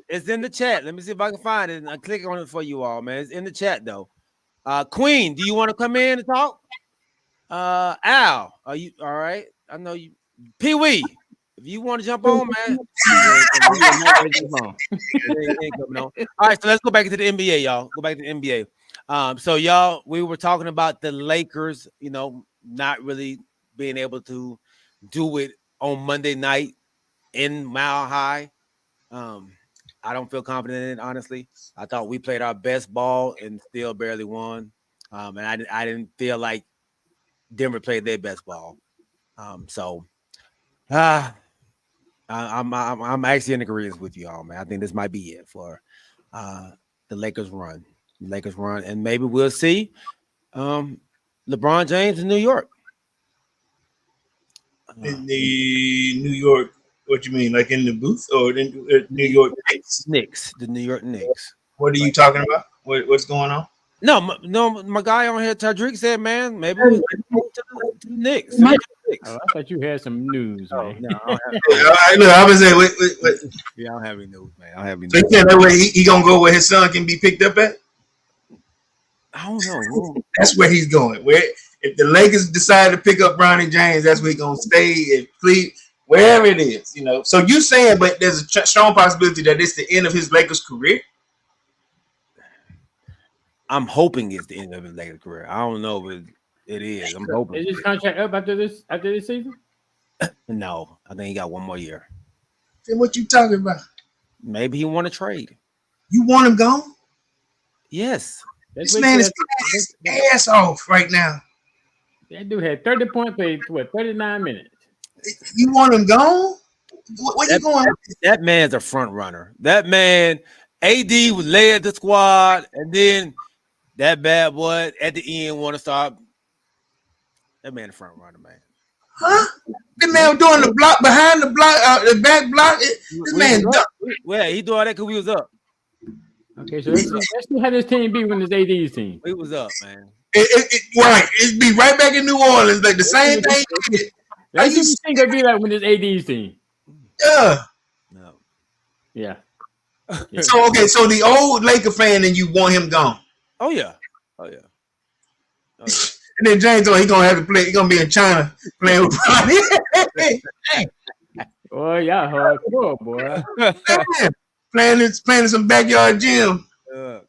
It's in the chat. Let me see if I can find it. And I click on it for you all, man. It's in the chat though. Queen, do you want to come in and talk? Al, are you all right? I know you. Pee Wee, if you want to jump on, man. All right, so let's go back into the NBA, y'all. Go back to the NBA. So y'all, we were talking about the Lakers, not really being able to do it on Monday night in Mile High. I don't feel confident in it, honestly. I thought we played our best ball and still barely won. And I didn't feel like Denver played their best ball. I'm actually in agreement with you all, man. I think this might be it for the Lakers run. And maybe we'll see LeBron James in New York. In the New York, what you mean, like in the booth or in New York Knicks? Knicks, the New York Knicks. What are you talking about? What's going on? No, my guy on here, Tadrick said, man, maybe we'll go to the Knicks. Oh, I thought you had some news, man. No, I don't have, All right, look, I was saying, wait. yeah, I don't have any news, man. I don't have any So you news. saying that way he gonna go where his son can be picked up at? I don't know. That's where he's going. Where if the Lakers decide to pick up Bronny James, that's where he's gonna stay and Cleveland, wherever it is, you know. So you saying, but there's a strong possibility that it's the end of his Lakers career. I'm hoping it's the end of his Lakers career. I don't know, but it is. I'm hoping. Is his contract up after this season? No, I think he got one more year. Then what you talking about? Maybe he want to trade. You want him gone? Yes. This man is playing his ass off right now. That dude had 30 points played, 39 minutes. You want him gone? Where you going? That man's a front runner. That man, AD was led the squad, and then that bad boy at the end want to stop. That man, a front runner, man. Huh? The man doing the block behind the block, the back block. This man, Well, he do all that because we was up. Okay, so let's see how this team be when it's AD's team. We was up, man. right. It'd be right back in New Orleans, like the same thing. How you think it'd be like when it's AD's team? Yeah. No. Yeah. So okay, so the old Laker fan and you want him gone. Oh yeah. Oh yeah. Oh, yeah. And then James, he gonna have to play. He gonna be in China playing with Bronny. Boy, y'all hardcore, boy. playing in some backyard gym. Yeah,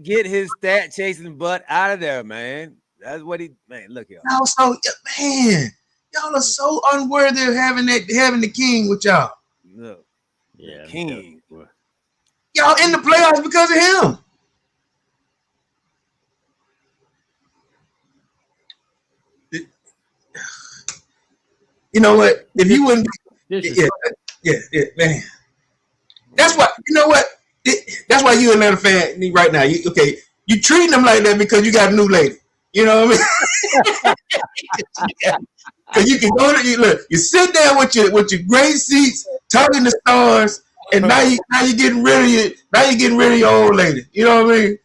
get his stat chasing butt out of there, man. That's what he look here. Y'all so man, y'all are so unworthy of having the king with y'all. Look, Yeah, king. boy. Y'all in the playoffs because of him. You know what? If you wouldn't, yeah, man. That's why. You know what? That's why you Atlanta fan right now. You treating them like that because you got a new lady. You know what I mean? Because you can go to you sit there with your great seats, talking to stars, and now you're getting rid of your old lady. You know what I mean?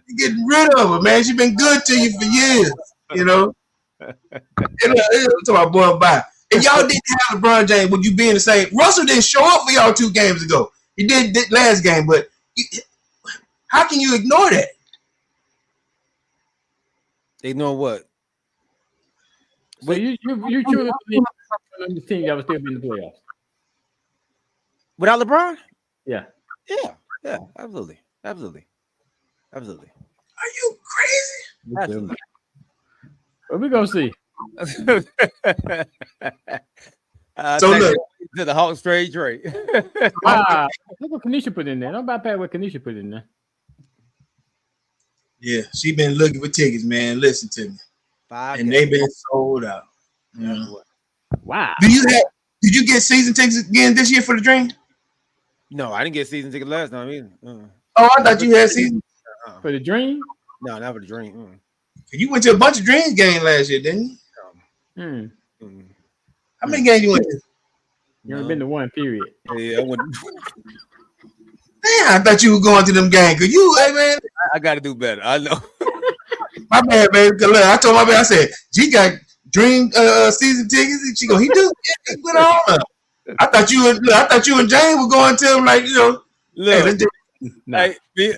You're getting rid of her, man. She's been good to you for years. You know. To my boy, bye. If y'all didn't have LeBron James, would you be in the same? Russell didn't show up for y'all 2 games ago. He did last game, but how can you ignore that? Ignore what? So you truly believe on this team that would still be in the playoffs? Without LeBron? Yeah. Yeah, absolutely. Absolutely. Absolutely. Are you crazy? Absolutely. Well, we're gonna see. So look, to the Hawks trade trade. Look what Kanisha put in there. Don't bypass what Kanisha put in there. yeah, she been looking for tickets, man. Listen to me, 5 and games. they been sold out. Yeah. Wow. Did you get season tickets again this year for the Dream? No, I didn't get season ticket last time either. Oh, I thought you had season. For the Dream? No, not for the Dream. You went to a bunch of Dreams games last year, didn't you? How many games you went to? You only been to one, period. Yeah, I went. Damn, I thought you were going to them games. Cause you, hey man, I got to do better. I know. my bad, baby. Look, I told my baby, I said, G got Dream season tickets. And she go, he do. Yeah, he put on her. I thought you and James were going to him like, you know. Look, Nah. hey,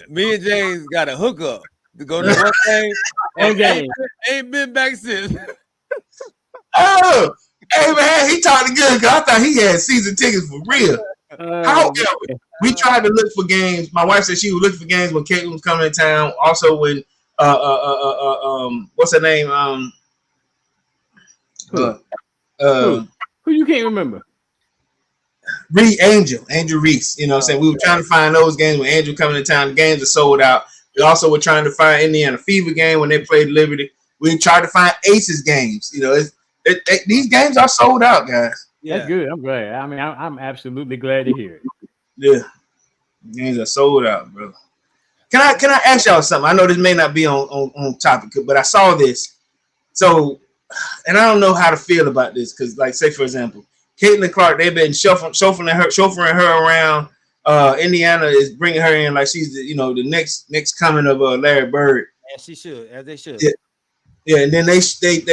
me and James got a hookup to go to one game. One game. Ain't been back since. Oh, hey man, he talking good because I thought he had season tickets for real. However, we tried to look for games. My wife said she was looking for games when Caitlin was coming to town. Also when what's her name? Who you can't remember? Angel Reese. You know what I'm saying? We were trying to find those games when Angel coming to town. The games are sold out. We also were trying to find Indiana Fever game when they played Liberty. We tried to find Aces games. You know, these games are sold out, guys. Yeah. That's good. I'm glad. I mean, I'm absolutely glad to hear it. Yeah. Games are sold out, bro. Can I ask y'all something? I know this may not be on topic, but I saw this. So, and I don't know how to feel about this because, like, say for example, Caitlin Clark, they've been chauffeuring her around. Indiana is bringing her in like she's the next coming of Larry Bird. As she should, as they should. Yeah, and then they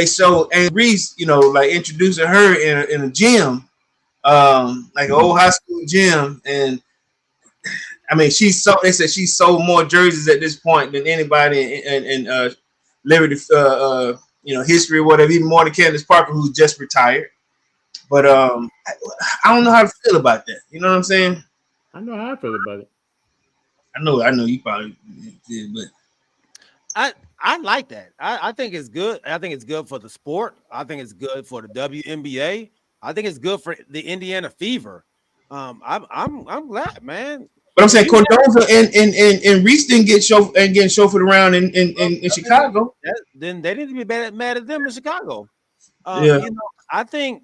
show Anne Reese, like introducing her in a gym, like an old high school gym, and I mean they said she's sold more jerseys at this point than anybody in Liberty history or whatever, even more than Candace Parker, who's just retired. But I don't know how to feel about that. You know what I'm saying? I know how I feel about it. I know you probably did, but I like that. I think it's good. I think it's good for the sport. I think it's good for the WNBA. I think it's good for the Indiana Fever. I'm glad, man. But I'm saying Cordova and Reese didn't get chauffeured around in Chicago. Then they need to be mad at them in Chicago. Yeah. I think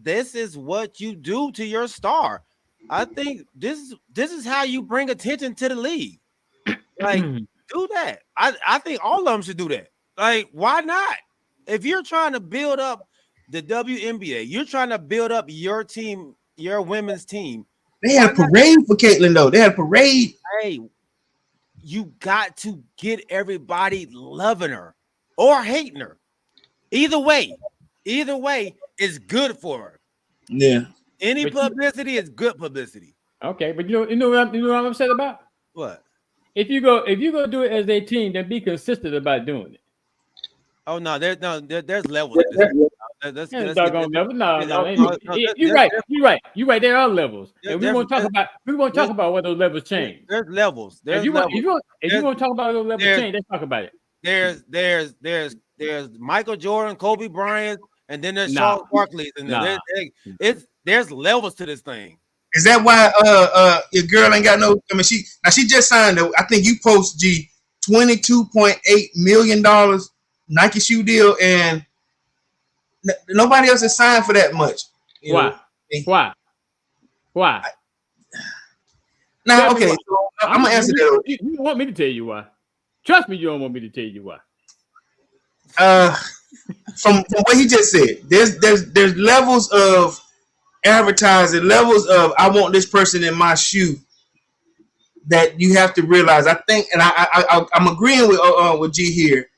this is what you do to your star. I think this is how you bring attention to the league. Like, do that. I think all of them should do that. Like, why not? If you're trying to build up the WNBA, you're trying to build up your team, your women's team. They had a parade for Caitlin, though. They had a parade. Hey, you got to get everybody loving her or hating her. Either way is good for her. Yeah. Any publicity is good publicity. Okay, but you know what I'm upset about? What? If you go do it as a team, then be consistent about doing it. Oh no, there's levels. That's doggone level. No. You're right. There are levels, and we won't talk about what those levels change. There's levels. If you want to talk about those levels change, let's talk about it. There's Michael Jordan, Kobe Bryant, and then there's Charles Barkley. And there's levels to this thing. Is that why your girl ain't got no? I mean, she just signed. I think you post $22.8 million Nike shoe deal, and nobody else has signed for that much. Why? Now, okay, so I'm gonna answer that. You don't want me to tell you why? Trust me, you don't want me to tell you why. From what he just said, there's levels of advertising, levels of I want this person in my shoe that you have to realize. I think, and I'm agreeing with G here.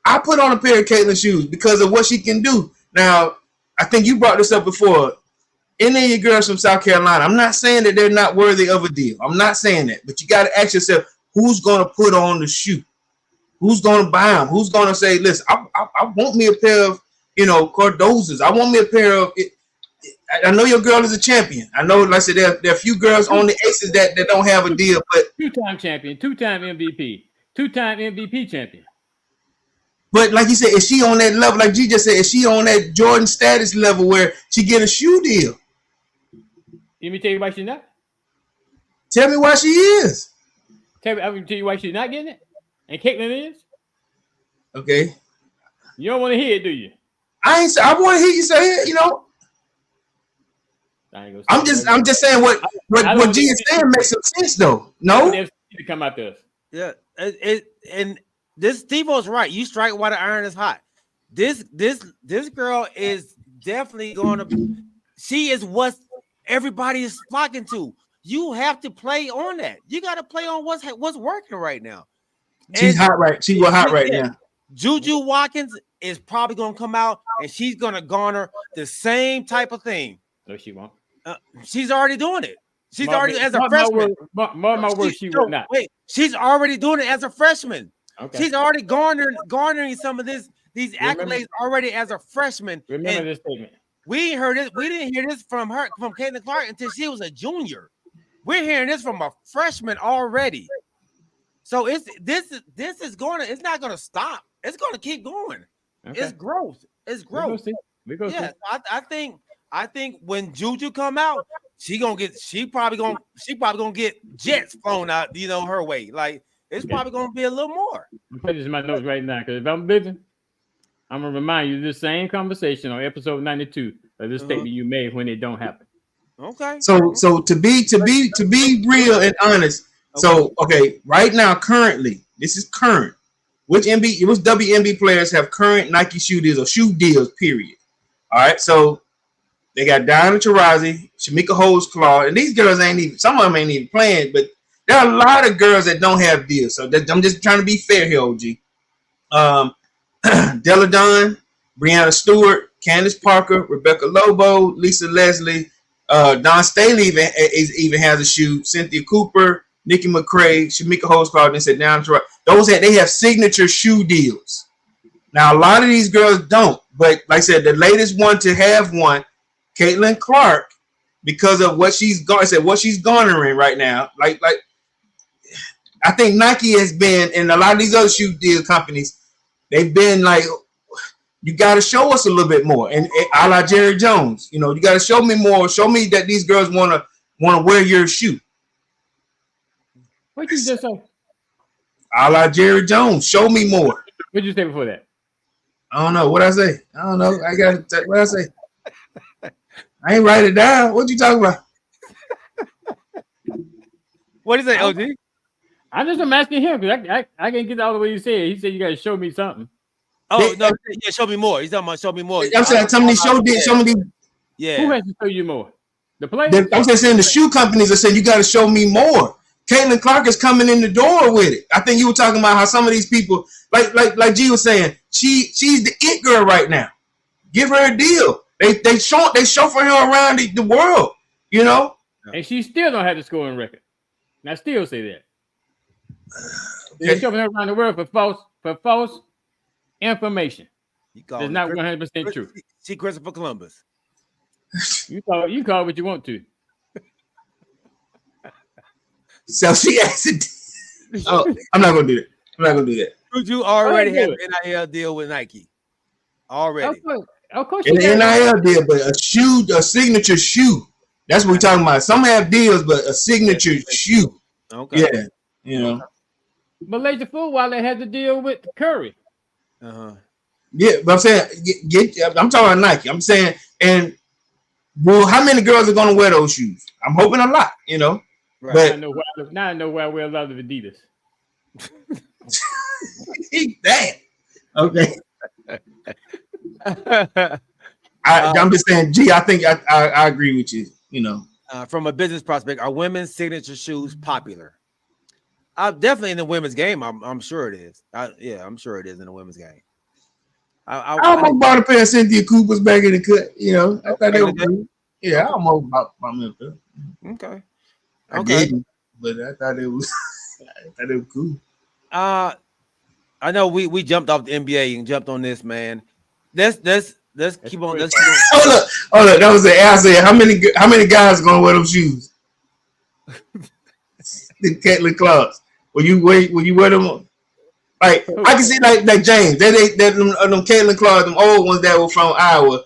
I put on a pair of Caitlin shoes because of what she can do. Now, I think you brought this up before. Any of your girls from South Carolina, I'm not saying that they're not worthy of a deal. I'm not saying that, but you got to ask yourself, who's going to put on the shoe? Who's going to buy them? Who's going to say, listen, I want me a pair of, Cordozas. I want me a pair of. I know your girl is a champion. I know, like I said, there are a few girls on the Aces that don't have a deal, but two-time champion, two-time MVP, two-time MVP champion. But like you said, is she on that level? Like G just said, is she on that Jordan status level where she get a shoe deal? Let me tell you why she's not. Tell me why she is. I'm gonna tell you why she's not getting it, and Caitlin is. Okay. You don't want to hear it, do you? I want to hear you say it. I'm just saying what G is saying makes some sense though. No. To come out to us. Yeah. And this Steve-O's right. You strike while the iron is hot. This girl is definitely going to. She is what everybody is flocking to. You have to play on that. You got to play on what's working right now. She's hot right. She's hot right now. Juju Watkins is probably going to come out and she's going to garner the same type of thing. No, she won't. She's already doing it. She's already as a freshman. My word, she will not. Wait, she's already doing it as a freshman. Okay. She's already garnering some of these accolades already as a freshman. Remember this statement. We didn't hear this from Caitlin Clark until she was a junior. We're hearing this from a freshman already. So it's not gonna stop. It's gonna keep going. Okay. It's growth. We go see. I think when Juju come out, she probably gonna get jets flown out, her way. Like it's probably gonna be a little more. I'm putting this in my notes right now because if I'm busy, I'm gonna remind you of this same conversation on episode 92 of this statement you made when it don't happen. Okay. So to be real and honest. So okay, right now, currently, this is current. Which WNBA players have current Nike shoe deals or shoe deals? Period. All right, so they got Diana Taurasi, Shamika Holdsclaw, and these girls ain't even. Some of them ain't even playing, but there are a lot of girls that don't have deals. So I'm just trying to be fair here, OG. Della Dunn, Brianna Stewart, Candace Parker, Rebecca Lobo, Lisa Leslie, Dawn Staley even has a shoe. Cynthia Cooper, Nikki McCrae, Shamika Holdsclaw, and they said down to they have signature shoe deals. Now a lot of these girls don't, but like I said, the latest one to have one, Caitlin Clark, because of what she's garnering right now. Like I think Nike has been, and a lot of these other shoe deal companies, they've been like, you got to show us a little bit more, and a la Jerry Jones, you got to show me more. Show me that these girls want to wear your shoe. What did you just say? A la Jerry Jones, show me more. What did you say before that? I don't know what I say. I don't know. I got what I say. I ain't write it down. What you talking about? What is it, OG? I'm asking him because I can't get all the way you said. He said you got to show me something. Oh no, yeah, show me more. He's talking about show me more. I'm saying some of these show me these. Yeah. Who has to show you more? The players? I'm saying the shoe companies are saying you got to show me more. Caitlin Clark is coming in the door with it. I think you were talking about how some of these people, like G was saying, she's the it girl right now. Give her a deal. They chauffeur her around the world, And she still don't have the scoring record. And I still say that. Okay. They're chauffeuring her around the world for false information. That's not 100% true. See Christopher Columbus. You call what you want to. So she asked. Oh, I'm not gonna do that. You already have an NIL deal with Nike. Already. Of course. An NIL deal, but a signature shoe. That's what we're talking about. Some have deals, but a signature shoe. Okay. Yeah. Malaysia Football has to deal with Curry. Yeah, but I'm saying, I'm talking about Nike. I'm saying, and well, how many girls are going to wear those shoes? I'm hoping a lot, Right. But now I know why I wear a lot of Adidas. damn. Okay. I'm just saying, G. I think I agree with you. From a business prospect, are women's signature shoes popular? Definitely in the women's game. I'm sure it is. I'm sure it is in the women's game. I almost bought a pair of Cynthia Cooper's back in the cut. I thought they were cool. Yeah, I almost bought them. Okay. I didn't, but I thought it was cool. I know we jumped off the NBA and jumped on this, man. Let's keep on. Hold up. That was the answer. How many guys are gonna wear them shoes? The Caitlin Clarks. Will you wear them? Like I can see like James. Them Caitlin Clarks, them old ones that were from Iowa.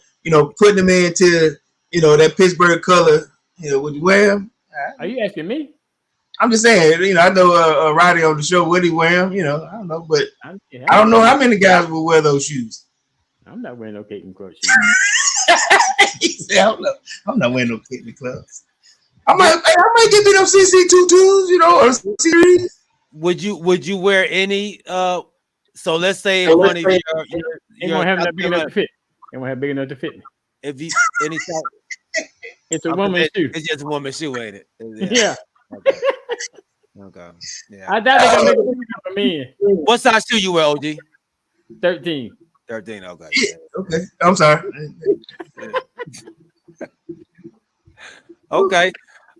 Putting them into that Pittsburgh color. Would you wear them? Are you asking me? I'm just saying. I know Roddy on the show. Would he wear them? I don't know, but I don't know how many guys will wear those shoes. I'm not wearing no Caitlin Clark shoes. He said, I'm not wearing no Caitlin Clarks. I might give me them CC tutus, or series. Would you wear any? So let's say one of your Ain't gonna have that big enough to fit. Ain't gonna have big enough to fit me. If you any size, it's a woman's shoe. It's just a woman's shoe, ain't it? Yeah. Okay. Yeah. I doubt they gonna make it for me. What size shoe you wear, OG? 13. 13. Okay. Yeah, okay. I'm sorry. Okay.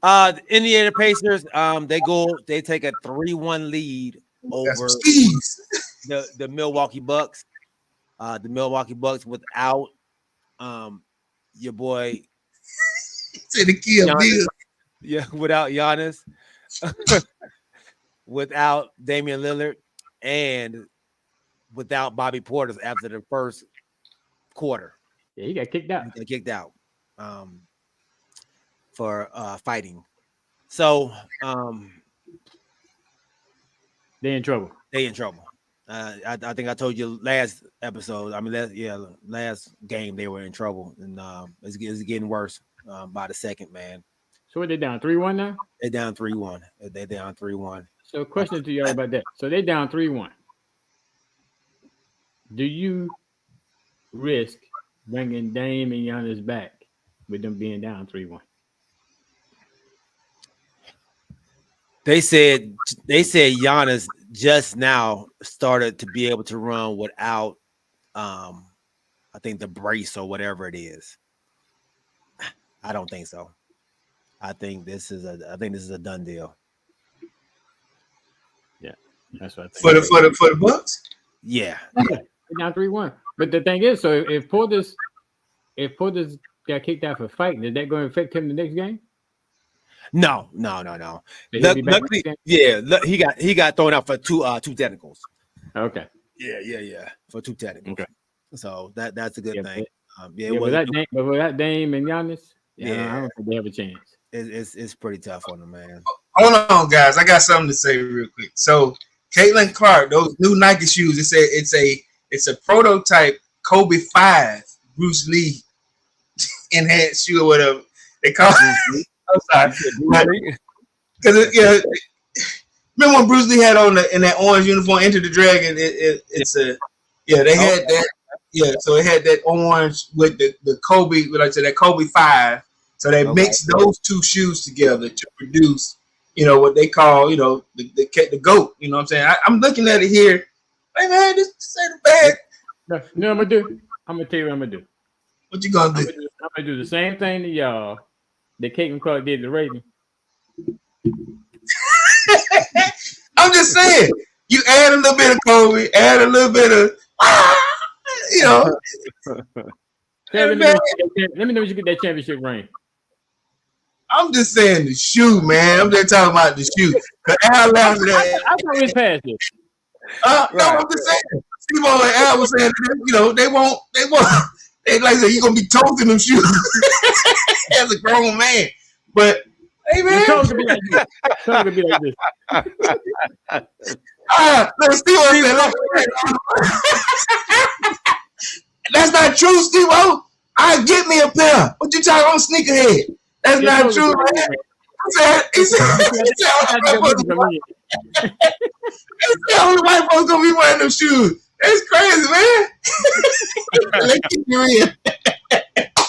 The Indiana Pacers, they take a 3-1 lead over the Milwaukee Bucks. The Milwaukee Bucks without your boy Giannis. Yeah, without Giannis, without Damian Lillard, and without Bobby Portis after the first quarter. Yeah, he got kicked out. He got kicked out for fighting. So they're in trouble. I think I told you last episode. I mean, last game they were in trouble, and it's getting worse. by the second, man. So what, they down 3-1 now? They're down 3-1. They're down 3-1. So question to y'all about that. So they down 3-1. Do you risk bringing Dame and Giannis back with them being down 3-1? They said Giannis just now started to be able to run without I think the brace or whatever it is. I don't think so. I think this is a done deal. Yeah, that's what I think. For the Bucks. Yeah. They're down 3-1. But the thing is, so if Portis got kicked out for fighting, is that going to affect him the next game? No. So he'll be back Luckily, next game? yeah, he got thrown out for two technicals. Okay. Yeah. For two technicals. Okay. So that's a good thing. Without Dame and Giannis, I don't think they have a chance. It's pretty tough on them, man. Hold on, guys. I got something to say real quick. So, Caitlin Clark, those new Nike shoes. It's a prototype Kobe 5 Bruce Lee enhanced shoe or whatever they call it. I'm sorry, because remember when Bruce Lee had on in that orange uniform, Enter the Dragon? They had that. Yeah, so it had that orange with the Kobe, like I said, that Kobe 5. So they mixed those two shoes together to produce, what they call, the GOAT. You know what I'm saying? I'm looking at it here. Hey man, this ain't a bad. No, I'm gonna do. I'm gonna tell you what I'm gonna do. What you gonna do? I'm gonna do the same thing to y'all that Caitlin Clark did to Ravens. I'm just saying, you add a little bit of Kobe, add a little bit of, Let me know when you get that championship ring. I'm just saying the shoe, man. I'm just talking about the shoe. Al laughed at that. I thought we was past this. No, I'm just saying. Steve-O and Al was saying, they won't. They like I said, you're gonna be toasting them shoes as a grown man. But hey, man, The toe could be like this. Toe could be like this. look, Steve-O said, that's not true, Steve-O. I get me a pair. What you talking on sneakerhead? That's Your not toe true, could be man. like He said, only white folks gonna be wearing them shoes. That's crazy, man. Let's keep you in.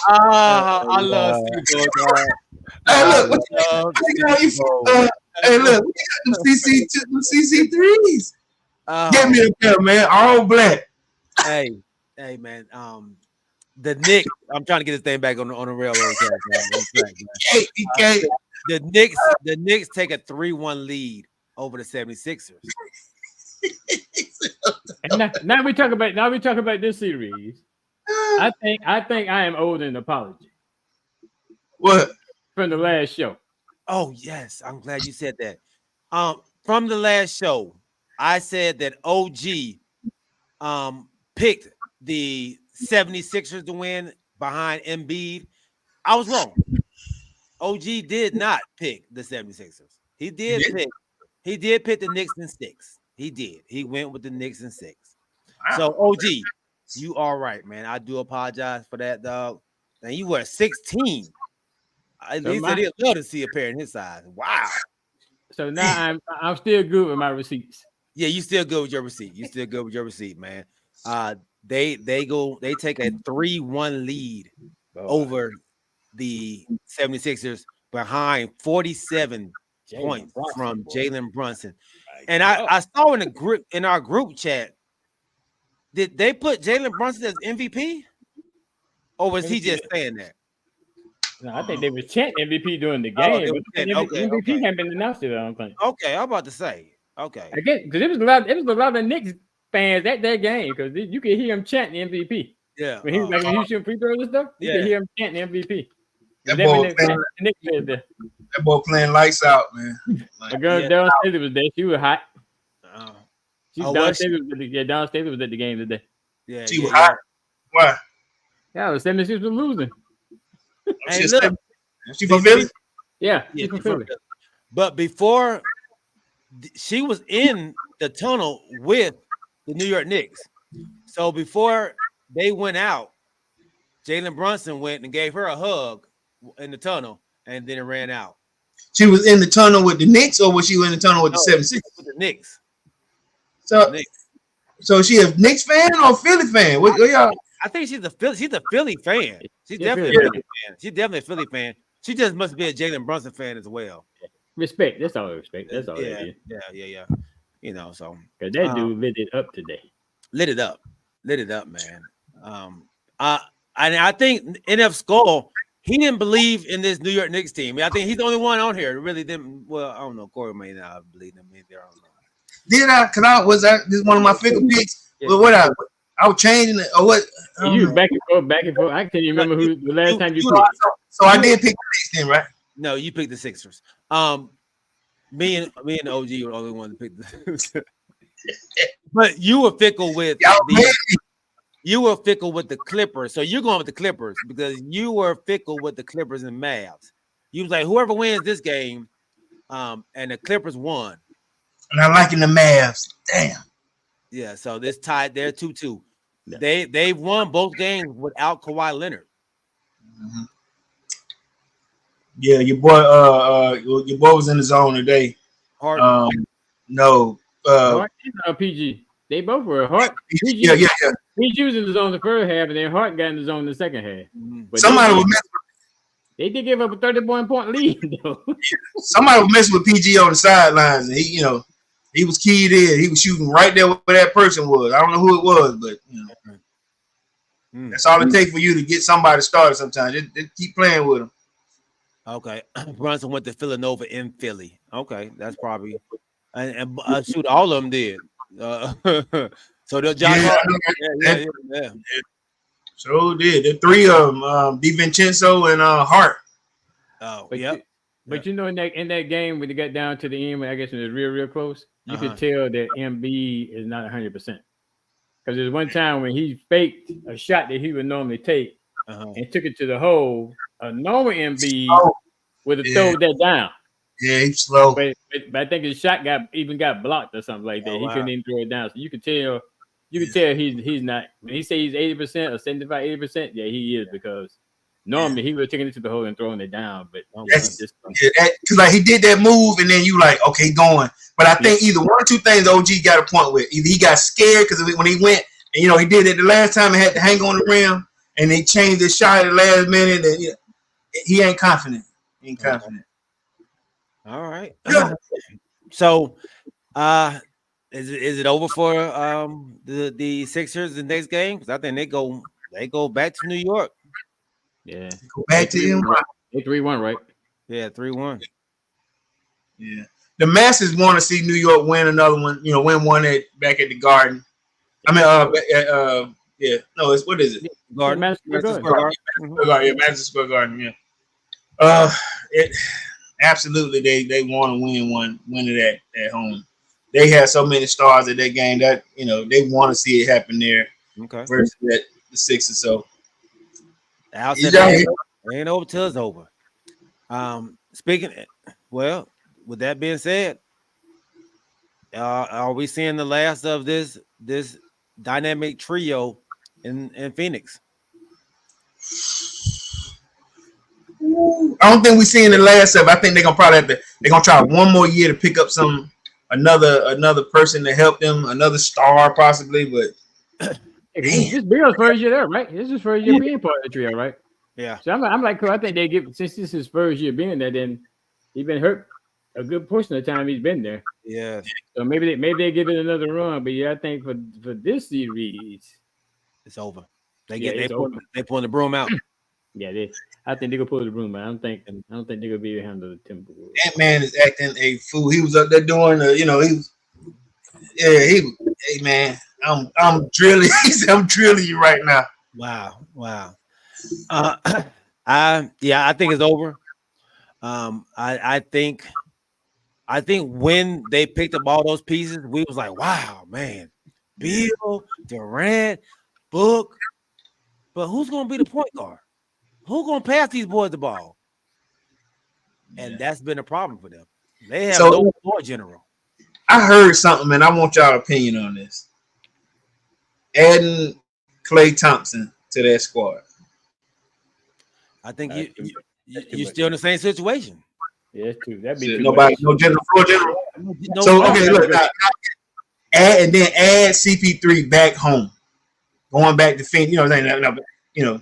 I love Steve-O, dog. Hey, look, hey, look, we got them CC3s. Get me a pair, man. All black. Hey, man. The Knicks. I'm trying to get this thing back on the railroad track, man. The Knicks take a 3-1 lead over the 76ers. And now we talk about this series. I think I am owed an apology. What? From the last show. Oh, yes. I'm glad you said that. From the last show, I said that OG picked the 76ers to win behind Embiid. I was wrong. OG did not pick the 76ers. He did pick the Knicks in 6. He did. He went with the Knicks in 6. Wow. So OG, you are right, man. I do apologize for that, dog. And you were 16. At least I did love to see a pair in his size. Wow. So now I'm still good with my receipts. Yeah, you still good with your receipt. You still good with your receipt, man. They take a 3-1 lead over the 76ers behind 47 points from Jalen Brunson. And I saw in our group chat, did they put Jalen Brunson as MVP? Or was he just saying that? No, I think they were chanting MVP during the game. MVP hadn't been announced yet, I don't think. Okay, I'm about to say. Okay. I guess because it was a lot of Knicks fans at that game because you could hear him chanting MVP. Yeah. When he was he was shooting free throws and stuff, you could hear him chanting MVP. That boy playing lights out, man. The girl downstairs was there. She was hot. Downstairs was at the game today. Yeah, she was hot. Why? Yeah, the 76ers were losing. Hey, look, she from Philly? Yeah, she's from Philly. But before she was in the tunnel with the New York Knicks. So before they went out, Jalen Brunson went and gave her a hug in the tunnel, and then it ran out. She was in the tunnel with the Knicks, or was she in the tunnel with the No, 76ers? with the Knicks. So, Knicks. so she a Knicks fan or Philly fan? What y'all? I think she's a Philly fan. She's Yeah, definitely Philly. a Philly fan. She's definitely a Philly fan. She just must be a Jalen Brunson fan as well. Respect. That's all respect. That's all Yeah, it is. yeah. You know, so Because that dude lit it up today. lit it up, man. I think NF Skull, he didn't believe in this New York Knicks team. I think he's the only one on here that really didn't. Well, I don't know. Corey may not believe them either. I don't know. Did I? Cause this is one of my fickle picks. Yeah. But what I was changing it or what? I don't You know. was back and forth, back and forth. I can't even remember who the last time you So, picked. so I did pick the Knicks then, right? No, you picked the Sixers. Me and OG were the only one to pick the. But you were fickle with Y'all made the Clippers. So you're going with the Clippers because you were fickle with the Clippers and Mavs. You was like, whoever wins this game, and the Clippers won. And I'm liking the Mavs. Damn. Yeah, so this tied there 2-2. Yeah. They've won both games without Kawhi Leonard. Mm-hmm. Yeah, your boy was in the zone today. Hard. No. Hart and PG. They both were Hart. PG, Yeah. PG was in the zone the first half, and then Hart got in the zone the second half. But Somebody was messing they did give up a 30-point lead, though. with PG on the sidelines, and he was keyed in. He was shooting right there where that person was. I don't know who it was, but that's all it takes for you to get somebody started. Sometimes just keep playing with them. Okay. Brunson went to Villanova in Philly. Okay, that's probably and shoot, all of them did. So they'll John. Yeah. So did the three of them, DiVincenzo and Hart. Oh, But yep. But you know, in that game when they got down to the end, I guess when it was real close, you could tell that MB is not 100%. Because there's one time when he faked a shot that he would normally take and took it to the hole. A normal MB would have thrown that down. Yeah, he's slow. But I think his shot got blocked or something like that. Oh, He wow. couldn't even throw it down. So you could tell he's not. When he say he's 80% or 75-80%, yeah, he is, because normally he would have taken it to the hole and thrown it down. But Because like he did that move, and then you like, okay, going. But I think either one or two things OG got a point with. Either he got scared because when he went, and he did it the last time and had to hang on the rim, and they changed his shot at the last minute, and he ain't confident. He ain't confident. All right. Yeah. So, is it over for the Sixers the next game? Because I think they go back to New York. yeah, Go back to him. they 3-1, right? Yeah, 3-1. Yeah. The masses want to see New York win another one. Win one back at the Garden. I mean, no, what is it? Garden. Madison Square Garden. Yeah, Madison Square Garden. Yeah. It absolutely they want to win it at home. They have so many stars at that game that they want to see it happen there Okay. versus the Sixers. So Al said it ain't over till it's over. Well, with that being said, are we seeing the last of this dynamic trio in Phoenix? I don't think we're seeing the last of it. I think they're gonna probably they're gonna try one more year to pick up another person to help them, another star possibly. But This Bill's first year there, right? This is his first year being part of the trio, right? Yeah. So I'm like, cool. I think they give, since this is his first year being there, then he's been hurt a good portion of the time he's been there. Yeah. So maybe they give it another run. But yeah, I think for this series, It's over. it's They pulling the broom out. yeah, I think they're gonna pull the broom. But I don't think they're gonna be able to handle the Timberwolves. that man is acting a fool. He was up there doing hey man, I'm drilling. He said, I'm drilling you right now. Wow. I think it's over. I think when they picked up all those pieces, we was like, wow, man, Bill, Durant, Book, but who's gonna be the point guard? Who's gonna pass these boys the ball? And that's been a problem for them. They have no floor general. I heard something, man. I want y'all opinion on this. Adding Klay Thompson to that squad. I think You're still in the same situation. Yeah, it's true. That'd be too Nobody, much. no general, floor general. No, So okay, look, now, add CP3 back home, going back to Phoenix. You know what I'm saying?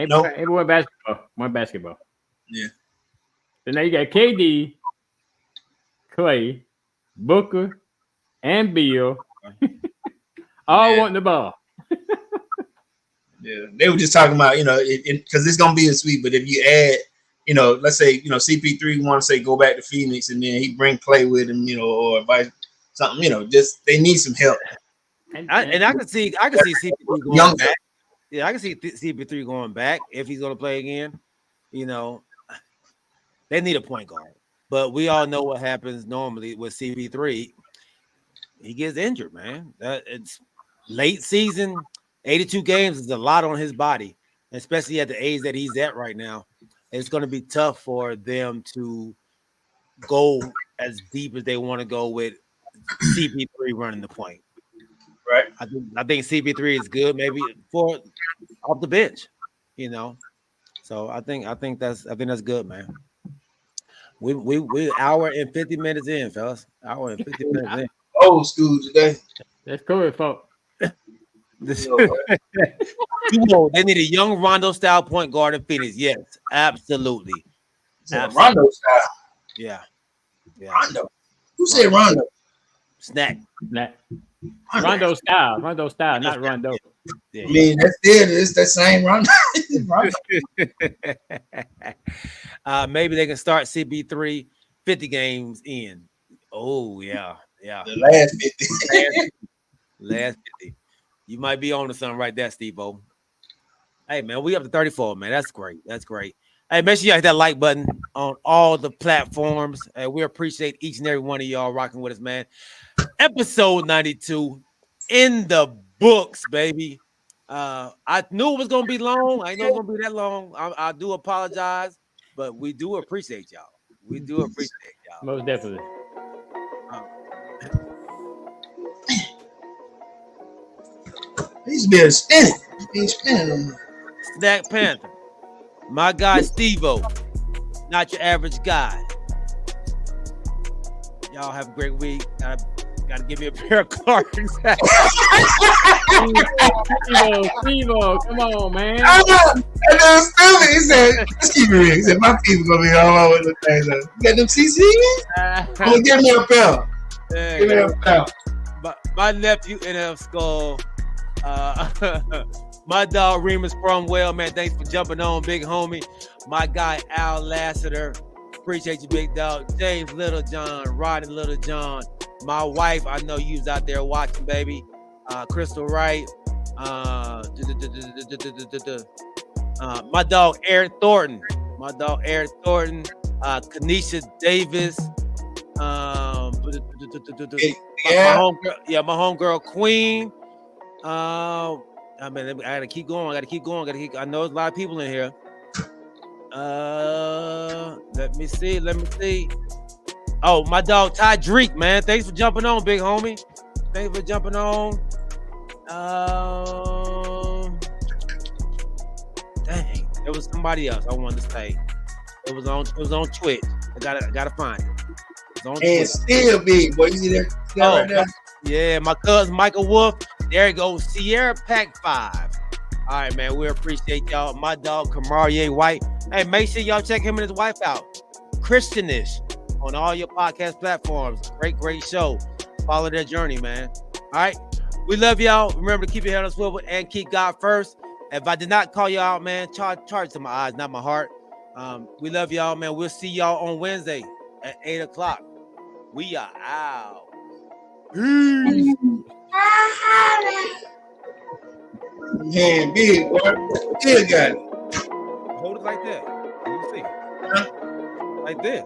No. Everyone basketball. One basketball. Yeah. So now you got KD, Clay, Booker, and Bill, all wanting the ball. Yeah, they were just talking about, because it's gonna be a sweep. But if you add, let's say, CP3 want to say go back to Phoenix, and then he bring Clay with him, or vice something, just they need some help. I can see CP3 going back. Yeah, I can see CP3 going back if he's going to play again. They need a point guard, but we all know what happens normally with CP3. He gets injured, man. It's late season. 82 games is a lot on his body, especially at the age that he's at right now. It's going to be tough for them to go as deep as they want to go with CP3 running the point. Right. I think CP3 is good, maybe for off the bench, So I think that's good, man. We hour and 50 minutes in, fellas. Hour and 50 minutes in. Old school today. That's cool, folks. They need a young Rondo style point guard in Phoenix. Yes, absolutely. Rondo style. Yeah. Rondo. Who said Rondo? Snack. Rondo style, not Rondo. Yeah. I mean, that's it. It's that same Rondo. Maybe they can start CP3 50 games in. Oh, yeah. The last 50. Last 50. You might be on to something right there, Steve-O. Hey, man, we up to 34, man. That's great. Hey, make sure you hit that like button on all the platforms. We appreciate each and every one of y'all rocking with us, man. Episode 92 in the books, baby. I knew it was going to be long. I know it was going to be that long. I do apologize, but we do appreciate y'all. Most definitely. He's been spinning. He's spinning. Snack Panther. My guy, Steve-O. Not your average guy. Y'all have a great week. Gotta give me a pair of cards. Steve-O, come on, man. I know. Stupid. He said, let's keep it real. He said, my people gonna be all over the things. You got them CCs? Oh, give me a pair. Give me a pair. My nephew, NF Skull. My dog Remus Cromwell, man. Thanks for jumping on, big homie. My guy Al Lassiter. Appreciate you, big dog. James Littlejohn, Rodney Littlejohn. My wife, I know you was out there watching, baby. Crystal Wright. My dog Aaron Thornton. Kanisha Davis. My homegirl Queen. I gotta keep going. I know there's a lot of people in here. Let me see. Oh, my dog Ty Dreek, man. Thanks for jumping on, big homie. Thanks for jumping on. Dang, there was somebody else I wanted to say. It was on Twitch. I gotta find it. It's on Twitch. Still big, boy. You see that? Right there? Yeah, my cousin Michael Wolf. There you go, Sierra Pack 5. All right, man. We appreciate y'all. My dog Kamarie White. Hey, make sure y'all check him and his wife out. Christianish on all your podcast platforms. Great show. Follow their journey, man. All right. We love y'all. Remember to keep your head on swivel and keep God first. If I did not call you out, man, charge to my eyes, not my heart. We love y'all, man. We'll see y'all on Wednesday at 8 o'clock. We are out. Peace. Man, big boy. Still got it. Hold it like that. Let me see. Like this.